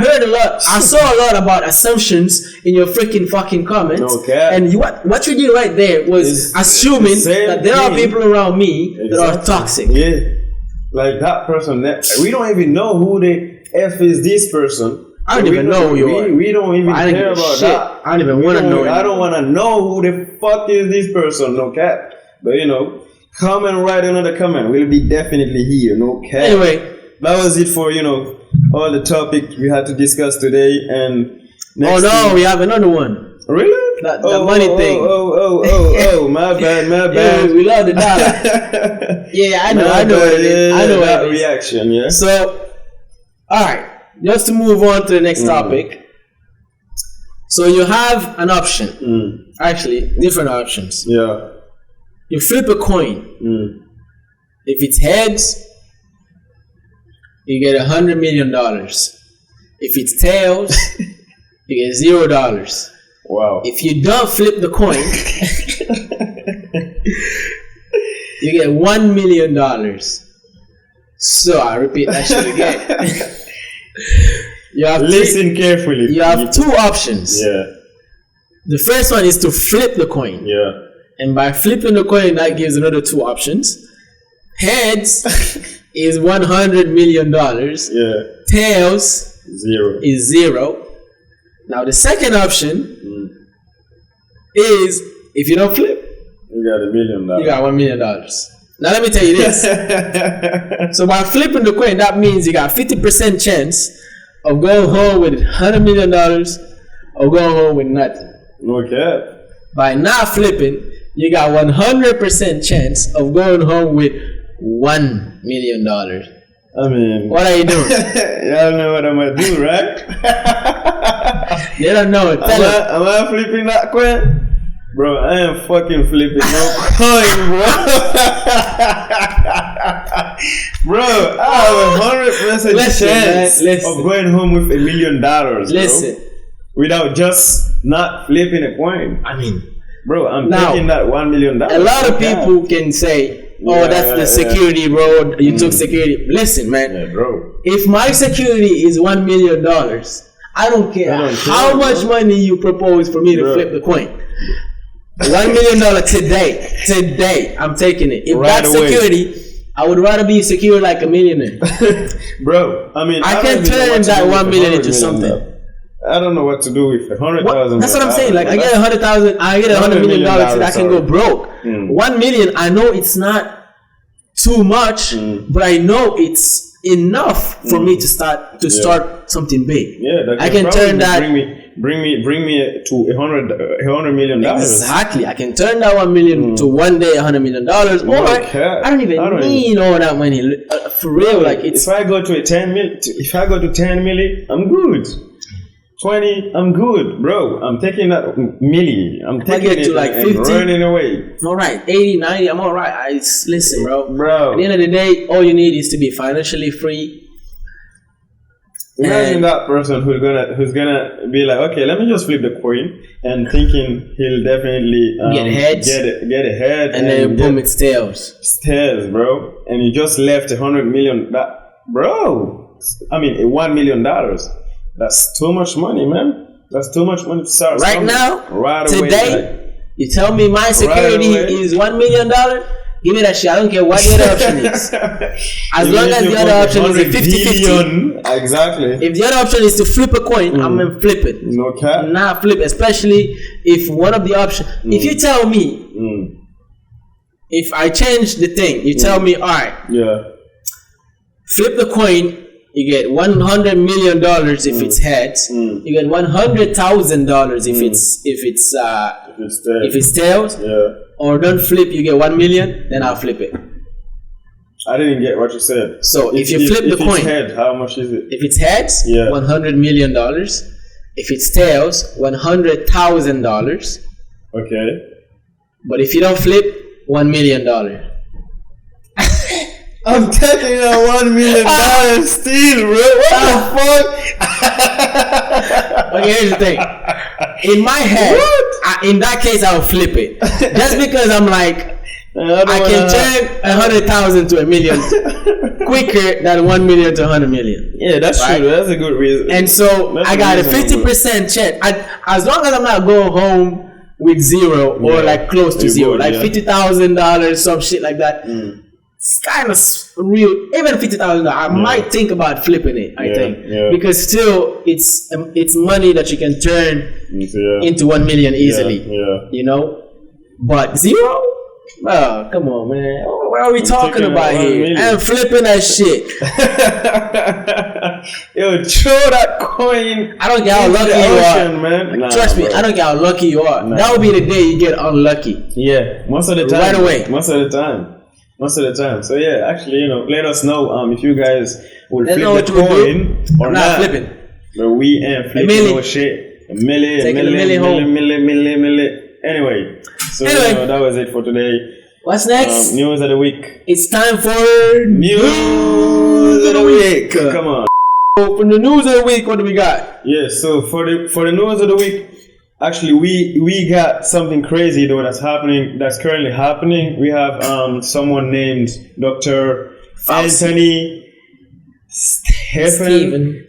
saw a lot about assumptions in your freaking fucking comments, and what you did right there was assuming that there are people around me that are toxic. Like that person, we don't even know who the F is this person. I don't even know who you are. We don't even care about that. I don't even want to know. I don't want to know who the fuck is this person, no cap. But come and write another comment. We'll be definitely here, no cap. Anyway, that was it for all the topics we had to discuss today. And we have another one. Really? That money thing. Oh, my bad. Yeah, we love the dollar. Yeah, I know what it is. I know that reaction, yeah. So, alright, just to move on to the next topic. So you have an option. Actually, different options. Yeah. You flip a coin. If it's heads, you get $100 million. If it's tails, you get $0. Wow. If you don't flip the coin, you get $1 million. So I repeat that shit again. Listen carefully. You have two options. Yeah. The first one is to flip the coin. Yeah. And by flipping the coin, that gives another two options. Heads is $100 million. Yeah. Tails is $0. Now the second option is if you don't flip, you got $1 million. You got $1 million. Now let me tell you this. So by flipping the coin, that means you got 50% chance of going home with $100 million or going home with nothing. Okay. By not flipping, you got 100% chance of going home with $1 million. I mean, what are you doing? Y'all know what I'm gonna do, right? They don't know. Am I flipping that coin? Bro, I am fucking flipping no coin, bro. Bro, I have 100% chance of going home with $1 million, bro. Listen. Without just not flipping a coin. I mean, bro, I'm taking that $1 million. A lot of people can say, that's the security, bro. You took security. Listen, man. Bro. If my security is $1 million, I don't care how much money you propose for me to flip the coin. $1 million today, I'm taking it. If that's security, I would rather be secure like a millionaire. Bro, I mean, I can turn that $1 million into something. I don't know what to do with $100,000. That's what I'm saying. Like I get $100,000, I get $100 million, and I can go broke. $1 million, I know it's not too much, but I know it's enough for me to start something big. Yeah, I can turn that. Bring me to $100 million. Exactly, I can turn that $1 million to one day $100 million. Or I don't even need all that money for real. Like it's. If I go to 10 million, I'm good. 20, I'm good, bro. I'm taking that milli. I'm taking it to like 50, running away. All right, 80, 90, I'm all right. Listen, bro. Bro. At the end of the day, all you need is to be financially free. Imagine that person who's gonna be like, okay, let me just flip the coin, and thinking he'll definitely get a head, and then boom, it's tails. Tails, bro. And you just left $100 million. Bro, I mean $1 million. That's too much money, man. That's too much money to start right now. Right today, away, you tell me my security is $1 million. Give me that shit. I don't care what the other option is. As long as the other option is a 50-50. Exactly. If the other option is to flip a coin, I'm going to flip it. No cap. Nah, flip. Especially if one of the options. If you tell me, if I change the thing, you tell me, alright, flip the coin, you get $100 million if it's heads. You get $100,000 if it's tails. Or don't flip, you get 1 million. Then I'll flip it. I didn't get what you said. So if you flip the coin, it's head, how much is it? If it's heads, $100 million. If it's tails, $100,000. Okay. But if you don't flip, $1 million. I'm taking that $1 million still, bro. What the fuck? Okay, here's the thing. In my head, in that case, I'll flip it. Just because I'm like, I can turn 100,000 to 1 million quicker than 1 million to 100 million. Yeah, that's true. That's a good reason. And so I got a 50% chance. As long as I'm not going home with zero or like close to zero, like $50,000, some shit like that. It's kind of real. Even $50,000, I might think about flipping it. I think because still, it's money that you can turn into 1 million easily. You know, but zero. Oh, come on, man. What are we talking about here? I'm flipping that shit. Yo, throw that coin. I don't care how lucky you are, man. Trust me, I don't care how lucky you are. That would be the day you get unlucky. Yeah, most of the time. Right away. Most of the time. So yeah, actually, you know, let us know if you guys will flip the coin or not. Flipping. But we ain't flipping no shit. A million. Anyway, so that was it for today. What's next? News of the week. It's time for news of the week. Come on. So for the news of the week, what do we got? Yeah, so for the news of the week, actually we got something crazy though that's currently happening. We have someone named Dr. Anthony Stephen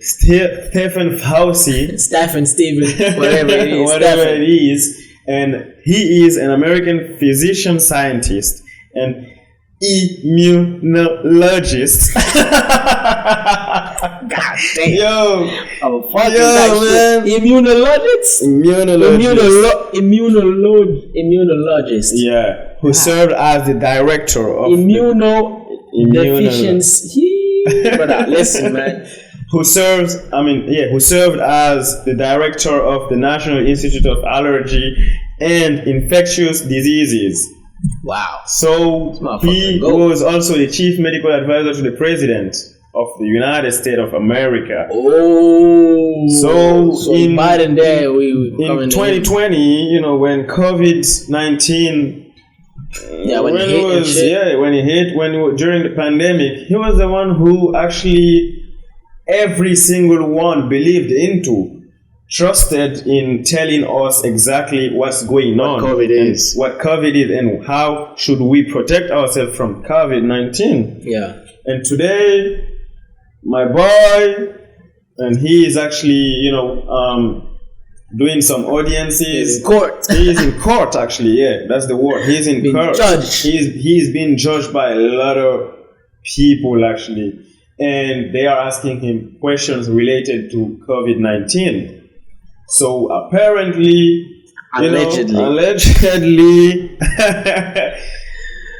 Fauci. Whatever it is. Whatever it is. And he is an American physician scientist and immunologist. God damn. Yo, man. Immunologist. Yeah, who served as the director of immunodeficiency. Brother, listen, man. Who served as the director of the National Institute of Allergy and Infectious Diseases. Wow. So he was also the chief medical advisor to the president of the United States of America. Oh. So in Biden there, in 2020, you know, when COVID-19 during the pandemic, he was the one who actually every single one believed into, trusted in telling us exactly what's going on, what COVID is, and how should we protect ourselves from COVID-19. Yeah. And today, my boy, and he is actually, doing some audiences. He's in court. He is in court, actually. Yeah, that's the word. He's in court. Judged. He's been judged by a lot of people, actually. And they are asking him questions related to COVID-19. So apparently, allegedly,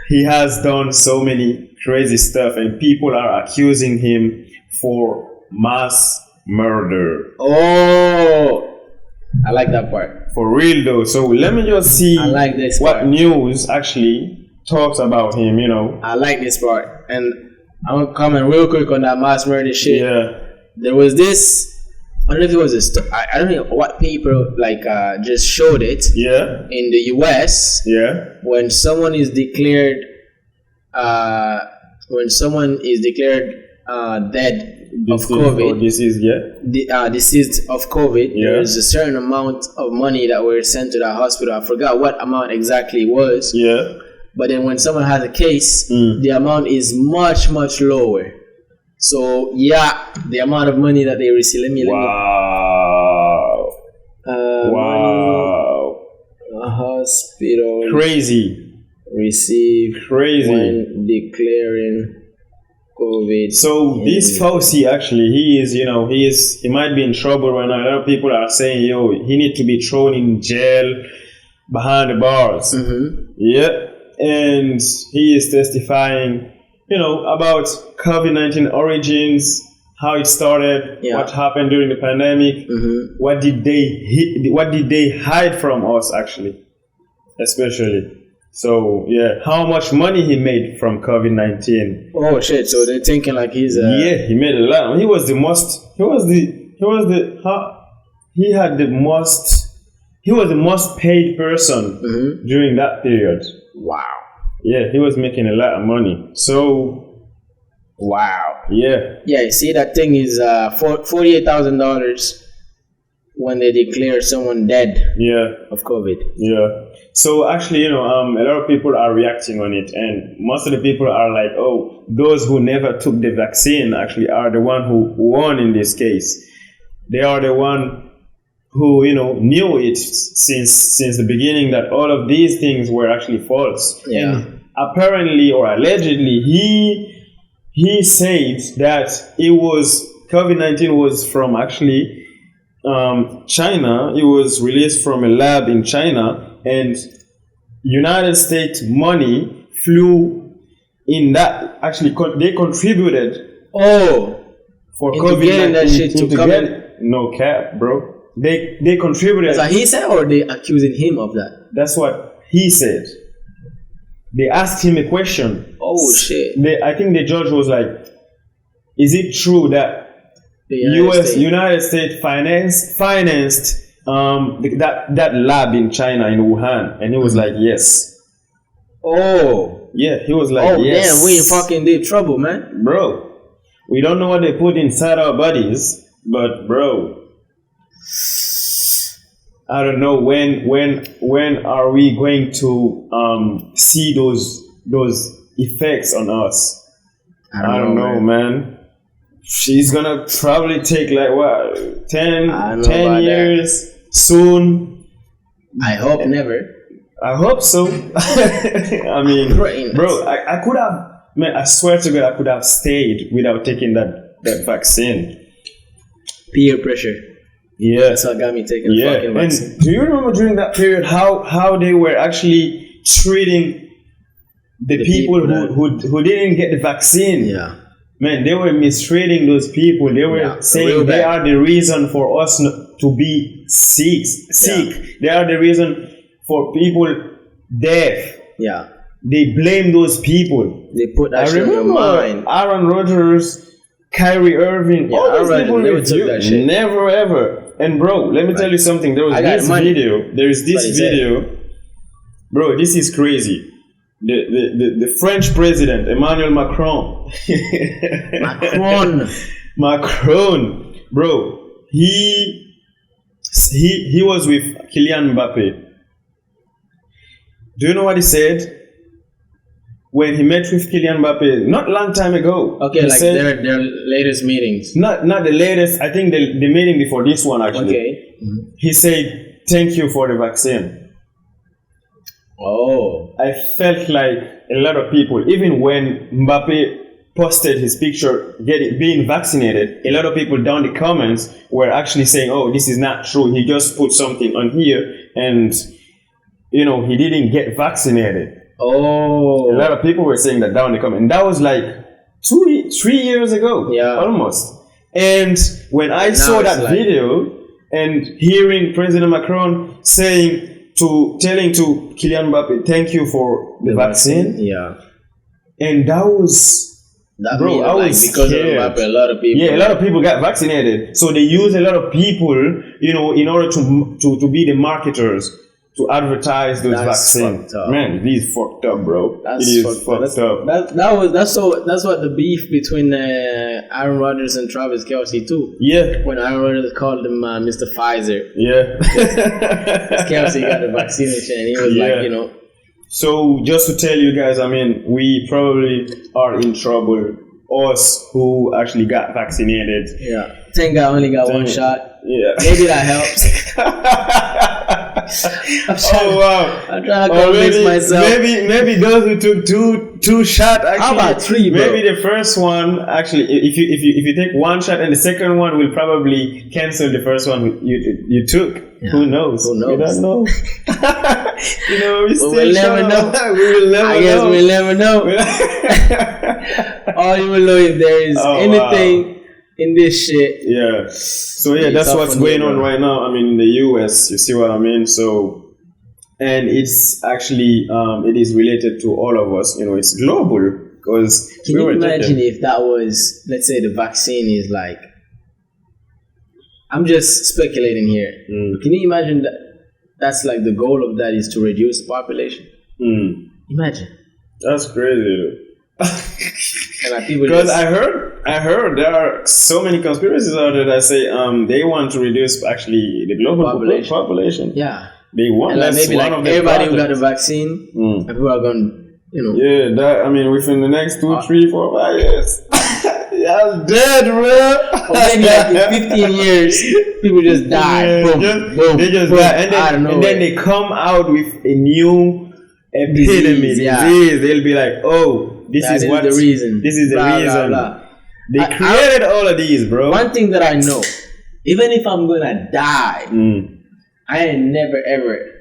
he has done so many crazy stuff, and people are accusing him for mass murder. Oh, I like that part. For real though. So let me just see what news actually talks about him, I like this part. And I'm going to comment real quick on that mass murder shit. Yeah. There was this, I don't know if it was I don't know what paper just showed it. Yeah. In the US. Yeah. When someone is declared dead of COVID, deceased of COVID, there's a certain amount of money that were sent to that hospital. I forgot what amount exactly it was. Yeah. But then when someone has a case, the amount is much, much lower. So the amount of money that they receive. Wow. Money, hospital. Crazy. receive Crazy. when declaring COVID. So this Fauci actually, he might be in trouble right now. A lot of people are saying, he need to be thrown in jail behind the bars. Yeah, and he is testifying, about COVID-19 origins, how it started, what happened during the pandemic, what did they hide from us actually, especially. So how much money he made from COVID-19? Oh shit! So they're thinking like he's he made a lot. He was the most paid person during that period. Wow. Yeah, he was making a lot of money. So, wow. Yeah. Yeah, you see, that thing is $48,000 when they declare someone dead. Yeah. Of COVID. Yeah. So actually, a lot of people are reacting on it, and most of the people are like, "Oh, those who never took the vaccine actually are the one who won in this case. They are the one who knew it since the beginning that all of these things were actually false." Yeah. And apparently or allegedly, he said that COVID-19 was from actually China. It was released from a lab in China, and United States money flew in that. Actually, they contributed for COVID-19 that shit to come in. No cap, bro. They contributed. That's what he said, or they accusing him of that? That's what he said. They asked him a question. Oh shit! I think the judge was like, "Is it true that the United States financed that lab in China in Wuhan?" And he was like, "Yes." Oh. Yeah, he was like, "Yes." Damn, we in fucking deep trouble, man. Bro, we don't know what they put inside our bodies, but bro, I don't know when are we going to see those effects on us. I don't know, man. She's gonna probably take like what 10 years soon. I hope never. I hope so. I mean, bro, I could have, man, I swear to God, I could have stayed without taking that vaccine. Peer pressure. Yeah. That's what got me taking the fucking vaccine. And do you remember during that period how they were actually treating the people who didn't get the vaccine? Yeah. Man, they were mistreating those people. They were saying they are the reason for us to be sick. Yeah. They are the reason for people deaf. Yeah. They blame those people. They put that shit in your mind. Aaron Rodgers, Kyrie Irving, all those people never took that shit. Never ever. And bro, let me tell you something. There is this video. Bro, this is crazy. The French president, Emmanuel Macron. Macron. Bro, he was with Kylian Mbappe. Do you know what he said? When he met with Kylian Mbappe, not long time ago. Okay, like their latest meetings. Not the latest. I think the meeting before this one actually. Okay. Mm-hmm. He said, "Thank you for the vaccine." Oh. I felt like a lot of people, even when Mbappe posted his picture being vaccinated, a lot of people down the comments were actually saying, "Oh, this is not true. He just put something on here and he didn't get vaccinated." Oh. A lot of people were saying that down the comment. And that was like 3 years ago. Yeah. Almost. And when I saw that video and hearing President Macron telling to Kylian Mbappe, "Thank you for the vaccine." Yeah. And that was bro, I was because scared. Of Mbappe, a lot of people. Yeah, a lot of people got vaccinated. So they use a lot of people, in order to be the marketers, to advertise those vaccines. Man, this is fucked up, bro. It is fucked up. That's what the beef between Aaron Rodgers and Travis Kelce too. Yeah. When Aaron Rodgers called him Mr. Pfizer. Yeah. Kelce got the vaccine and he was like, So just to tell you guys, I mean, we probably are in trouble. Us who actually got vaccinated. Yeah. Thank God I only got one shot. Yeah. Maybe that helps. Oh wow! I'm trying to convince myself. Maybe those who took two shots. Actually, how about 3, bro? Maybe the first one actually, if you take one shot and the second one will probably cancel the first one you took. Yeah. Who knows? Who knows? We don't know. You know, we will never know. We will never know. I guess we'll never know. All you will know if there is anything in this shit. Yeah. So yeah, that's what's going on right now. I mean, in the US, you see what I mean? So, and it's actually it is related to all of us. You know, it's global because. Can you imagine if that was, let's say, the vaccine is like. I'm just speculating here. Can you imagine that? That's like the goal of that is to reduce the population. Imagine. That's crazy. Because I heard there are so many conspiracies out there that say they want to reduce actually the global population. Yeah. They want. And like that's maybe one like of the everybody who projects. got a vaccine, and people are going, you know. Yeah, that I mean within the next 2, 3, 4, 5 years. I'm dead, bro. Or maybe like in 15 years, people just die. Yeah, boom, they just boom, die, and then they come out with a new epidemic disease. They'll be like, oh, this is the reason. This is the reason. Blah, blah. They created all of these, bro. One thing that I know, even if I'm gonna die, I ain't never ever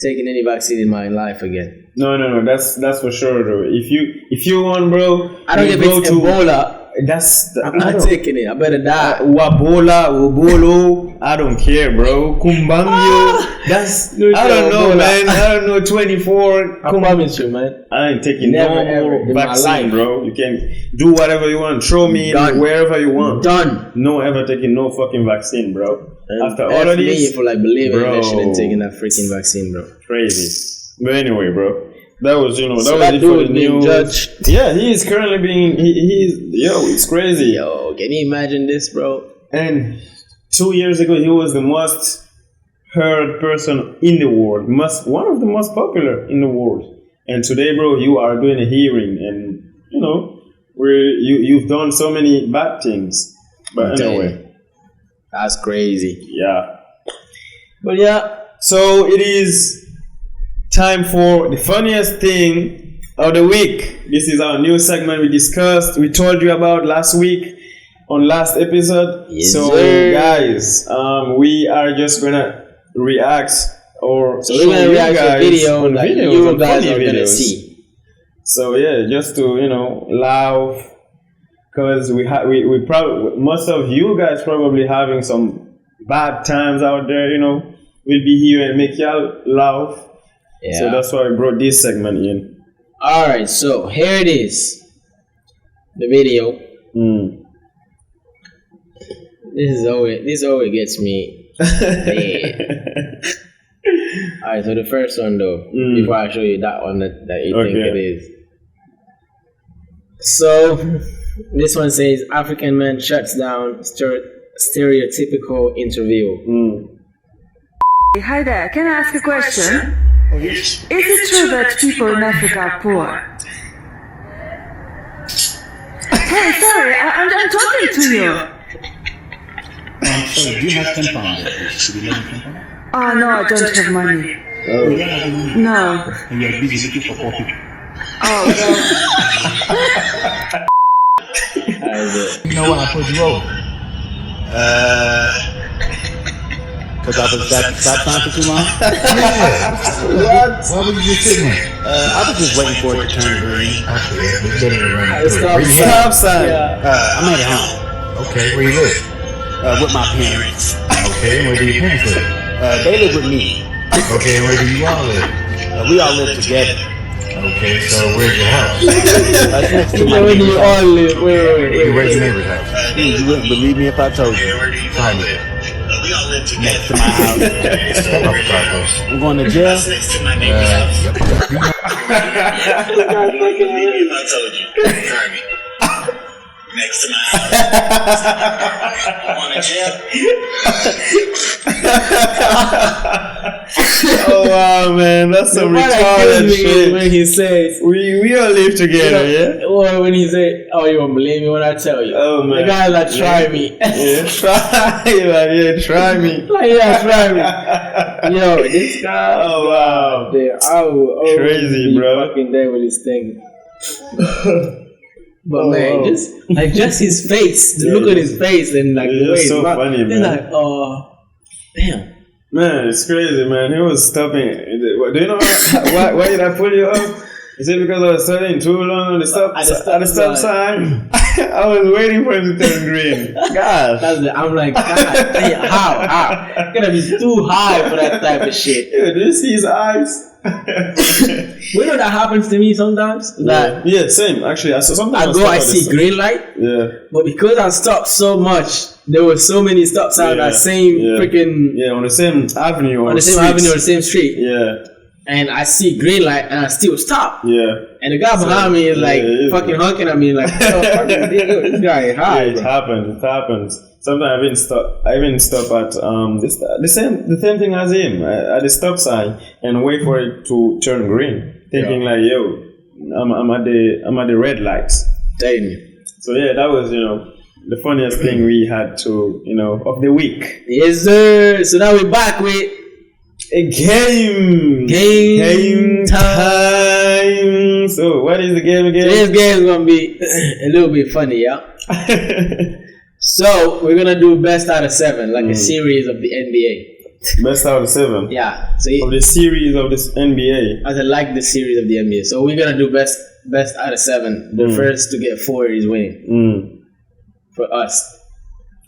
taking any vaccine in my life again. No, that's for sure, though. If you want, bro, I don't give it's Ebola. I'm not taking it. I better die. Wabolo, I don't care, bro. Kumbangyo, I don't know, man. I don't know. 24. I promise you, man. I ain't taking no more vaccine, bro. You can do whatever you want. Throw me in wherever you want. Done. No ever taking no fucking vaccine, bro. And after all of this, for like believing that shit and taking that freaking vaccine, bro. Crazy. But anyway, bro. That was, that was it for the new judge. Yeah, he is currently being, it's crazy. Yo, can you imagine this, bro? And 2 years ago, he was the most heard person in the world, one of the most popular in the world. And today, bro, you are doing a hearing, and you've done so many bad things. But anyway, that's crazy. Yeah. But yeah, so it is time for the funniest thing of the week. This is our new segment we told you about last week on last episode. Yes, so sir. Guys, we are just gonna react or so we're gonna react to a video that you guys are gonna see. So yeah, just to laugh, because we probably, most of you guys probably having some bad times out there. We'll be here and make y'all laugh. Yeah. So that's why I brought this segment in. Alright, so here it is. The video. This always gets me mad. Alright, so the first one though, before I show you that one that you think it is. So this one says African man shuts down stereotypical interview. Hi there, can I ask a question? Is it true that people in Africa are poor? Hey, sorry, I'm talking to you. Sorry, do you have 10 pounds? Should we let you 10 pounds? Oh, no, I don't have money. Oh. You don't have any money? No. And you're busy looking for poor people. Oh, You know what I put you over? Because I was that time for too long? What? Why would you just sitting there? I was just waiting for it to turn green. Okay, it's getting around. Stop sign. I'm at home. Okay, where you live? With my parents. Okay, where do your parents live? They live with me. Okay, where do you all live? We all live together. Okay, so where's your house? Next to my neighbor's house. All live. Wait. Where's your neighbor's house? You wouldn't believe me if I told you. Next to my house. I'm going to jail. Next to my neighbor's house. Next to my house. I'm going to jail. Oh wow, man, that's some The part that kills retarded me is shit. when he says, We all live together, yeah. or when he say, "Oh, you won't believe me when I tell you." Oh man, The guy's like, "Try me." Yeah, try, like, yeah, try me. Like, yeah, try me. Yo, this guy. Oh wow, There, I will always Crazy, be bro. fucking there with his thing. But Oh, man, wow. just his face, the Yeah, look on his face, and like yeah, the way it's he's so rock- funny, it's man. like, oh, damn. Man, it's crazy, man. He was stopping. Do you know why did I pull you up? Is it because I was studying too long on the stop At the at the stop sign? I was waiting for him to turn green. God. I'm like, God, damn, how? It's gonna be too high for that type of shit. Yo, do you see his eyes? You know that happens to me sometimes. That Yeah, same. Actually, I saw something. I see green light, Yeah. but because I stopped so much, there were so many stop signs that same freaking Yeah, on the same avenue or on the same streets. avenue or the same street. Yeah, And I see green light and I still stop. yeah. And the guy behind me is like yeah, fucking honking at me like, oh, fuck this guy is high. Yeah, it bro. happens. It happens. Sometimes I even stop at the same thing as him at the stop sign and wait for it to turn green, thinking like, yo, I'm at the red lights. Damn. So yeah, that was the funniest thing we had to of the week. Yes, sir. So now we're back with A game time. So what is the game again? today's game is gonna be a little bit funny, yeah. So we're gonna do best out of 7, like a series of the NBA. Best out of 7. Yeah. So Of the series of this NBA. I like the series of the NBA. So we're gonna do best out of 7. The first to get 4 is winning for us.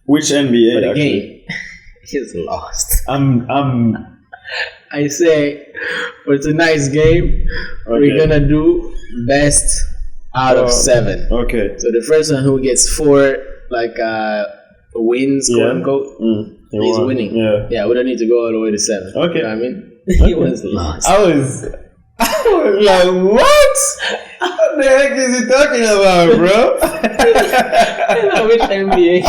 Which NBA? For the actually? game, he's lost. I'm I say for tonight's game, we're Okay. gonna do best out of 7. okay. So the first one who gets 4 wins, quote unquote, he's winning. Yeah. We don't need to go all the way to 7. Okay. You know what I mean? He was lost. I was like, what? What the heck is he talking about, bro? I know which NBA.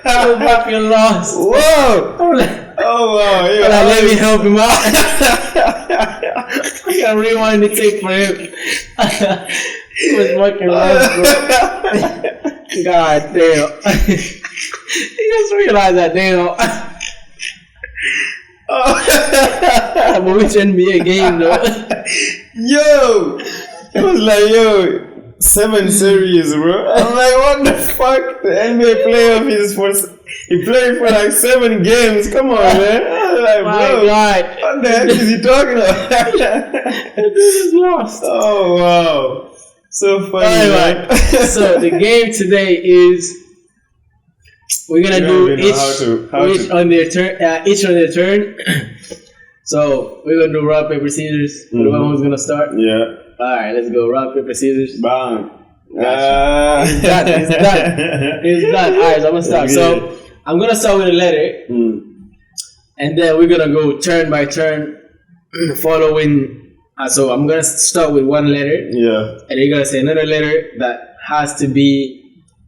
I was fucking lost. Whoa! I'm like, Oh wow! Yeah, let me help him out. I can rewind the tape for him. He was fucking lost, bro. God damn. He just realized that, damn. But which NBA game, though? Yo! It was like, 7 series, bro. I'm like, what the fuck? The NBA playoff is he played for like 7 games. Come on, man. I'm like, My bro, God. what the heck is he talking about? This is lost. Oh wow, so funny, Alright, man. so the game today is we're gonna You do don't even know each on their turn. Each on their turn. So we're gonna do rock paper scissors. For the one who's gonna start. Yeah, All right, let's go. Rock paper scissors. bang. It's done. It's done. All right, so I'm gonna start. Okay. So I'm gonna start with a letter, and then we're gonna go turn by turn, following. So I'm gonna start with one letter, Yeah, and you're gonna say another letter that has to be,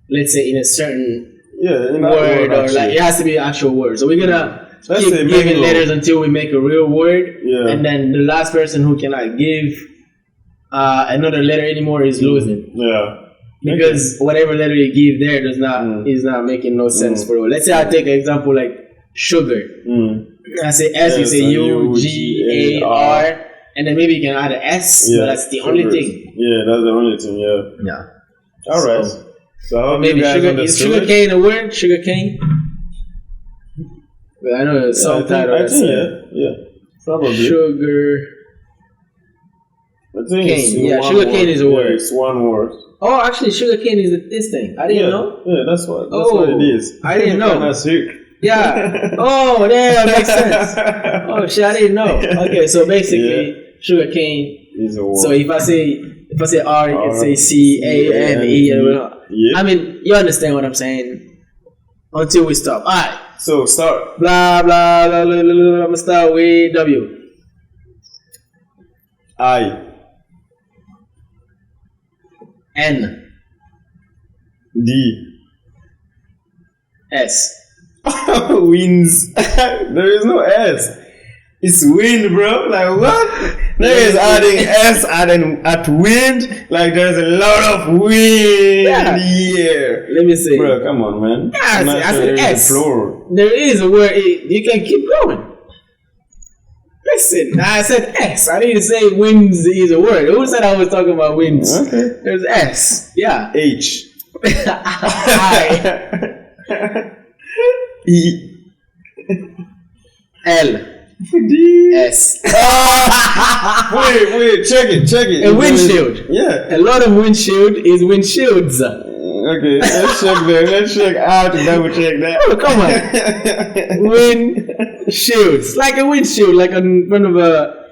let's say, in a certain yeah. In that word, or actually. like it has to be an actual word. So we're gonna Let's keep say giving mango. letters until we make a real word, Yeah. and then the last person who cannot give another letter anymore is losing. Yeah. Because whatever letter you give there does not is not making no sense for you. Let's say I take an example like sugar. I say S, you say UGAR, and then maybe you can add an S, but that's the only thing. Yeah, that's the only thing. Yeah. Yeah. All right. So how Maybe you guys sugar is understood? sugar cane a word? Sugar cane? But I know the song title. I think yeah, probably. Sugar. I think cane. it's Yeah, one sugar word. cane is a Yeah, word. it's one word. Oh, actually, sugar cane is this thing. I didn't know. Yeah, that's what Oh, it is. I didn't know. Kinda sick. Yeah. Oh, yeah, makes sense. Oh shit, I didn't know. Okay, so basically, sugar cane. Is a word. So if I say R, you can say CANE. Yeah. I mean, you understand what I'm saying. Until we stop. All right. So start. Blah blah blah blah blah. blah. I'm gonna start with W. I. N. D. S. Winds. There is no S. It's wind, bro. Like what? There is adding S at wind. Like there's a lot of wind here. Let me see. Bro, come on, man. I said S. Plural. There is a word. You can keep going. Listen, I said S. I didn't say winds is a word. Who said I was talking about winds? Okay. There's S. Yeah. H. I. E. L. D. S. Wait, check it. A windshield. Yeah. A lot of windshield is windshields. Okay, let's check that. Let's check out to double check that. Oh, come on. Windshields. Like a windshield, like in front of a.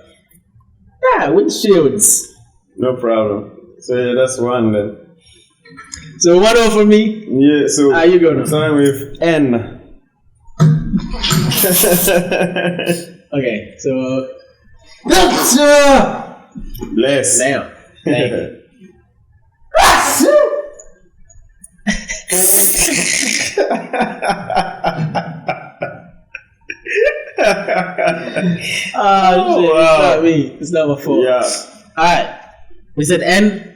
Yeah, windshields. No problem. So yeah, that's one then. So 1-0 for me. Yeah, so you go now. starting with N. Okay, so. Bless. Damn. Thank you. Oh shit! Wow. It's not me. It's not my fault. Yeah. All right. We said N.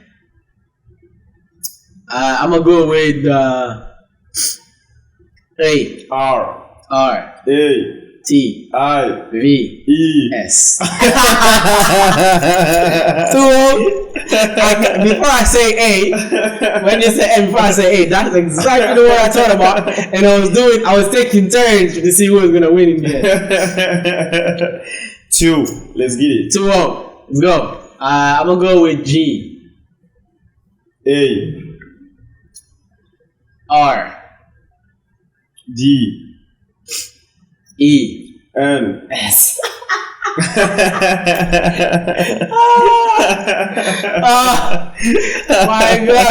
I'm gonna go with A. R. R. A. T. I. V. E. S. So before I say A, when you say N before I say A, that's exactly the word I thought about, and I was taking turns to see who was gonna win in the end. 2. Let's get it. 2-0. Let's go. I'm gonna go with G. A. R. D. E. N. S. Oh my god.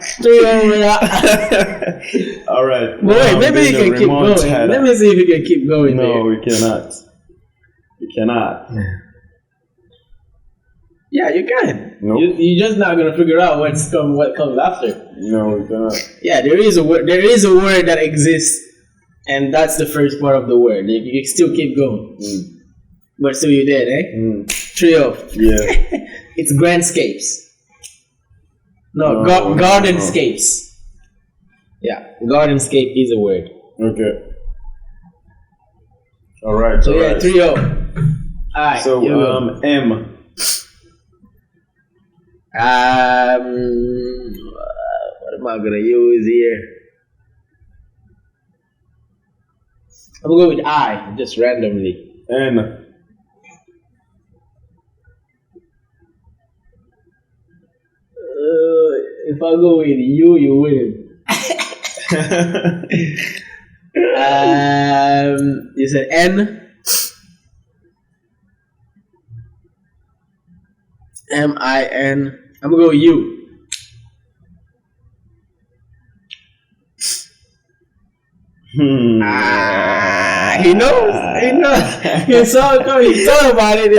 3-0. All right. But wait, maybe you can keep going. Let me see if you can keep going. No, we cannot. We cannot. Yeah, you can. Nope. You're just not gonna figure out what comes after. No, we cannot. Yeah, there is a word that exists, and that's the first part of the word. You can still keep going. But still you did, eh? 3-0. Yeah. It's grandscapes. No, No, gardenscapes. Yeah, gardenscape is a word. Okay. All right. So all yeah, right. 3-0. Alright. So M. What am I gonna use here? I'm gonna go with I, just randomly. N. If I go with you, you win. You said N. M-I-N. I'm gonna go with you. He knows. He saw it coming. He thought about it.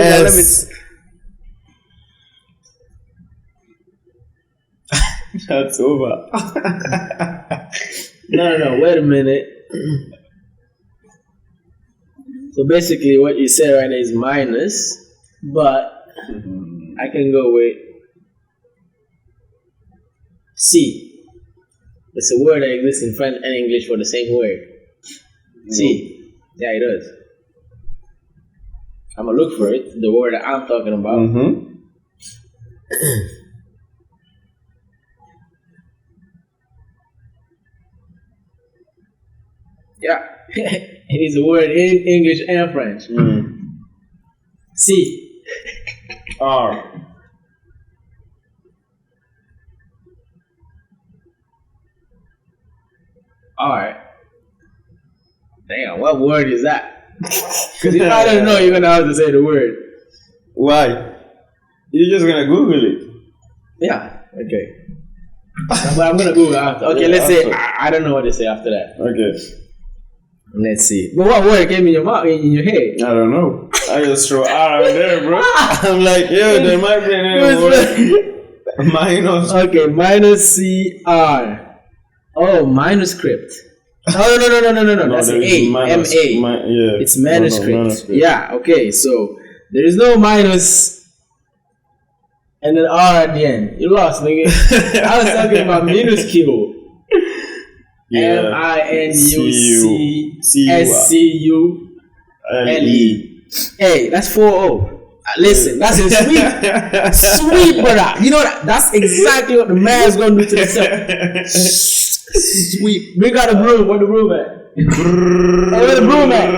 That's over. No. Wait a minute. So basically, what you said right now is minus, but I can go with C. It's a word that exists in French and English for the same word. C. Yeah, it does. I'm gonna look for it. The word that I'm talking about. Yeah, it is a word in English and French. C. R. R. Damn, what word is that? Because if I don't know, you're gonna have to say the word. Why? You're just gonna Google it. Yeah. Okay. But I'm gonna Google after. Okay, let's say I don't know what to say after that. Okay. Let's see. But what word came in your mouth, in your head? I don't know. I just throw R out there, bro. I'm like, yo, there might be another word. Minus. Okay, minus CR. Oh, manuscript. Oh no. That's there A. is minus- M-A. yeah. It's manuscript. manuscript. Yeah, okay. So there is no minus and then R at the end. You lost, nigga. I was talking about minuscule. M-I-N-U-C-S-C-U-L-E. Hey, that's 4-0. Listen, that's a sweet, brother. You know that's exactly what the man's gonna do to the self. Sweep. Bring out the broom. Where the broom at? Hey, where the broom at?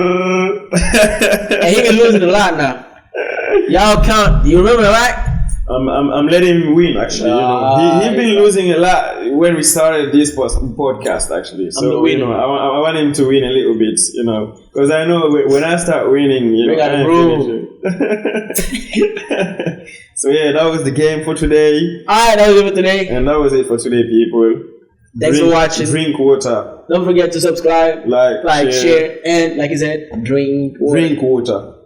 Hey, he been losing a lot now. Y'all count. You remember, right? I'm letting him win. Actually, he's been losing a lot when we started this podcast. Actually, so I want him to win a little bit. Because I know when I start winning, Bring out the broom. So yeah, that was the game for today. Alright, that was it for today. And that was it for today, people. Thanks for watching. Drink water. Don't forget to subscribe, like share, and like I said, drink water. Drink water.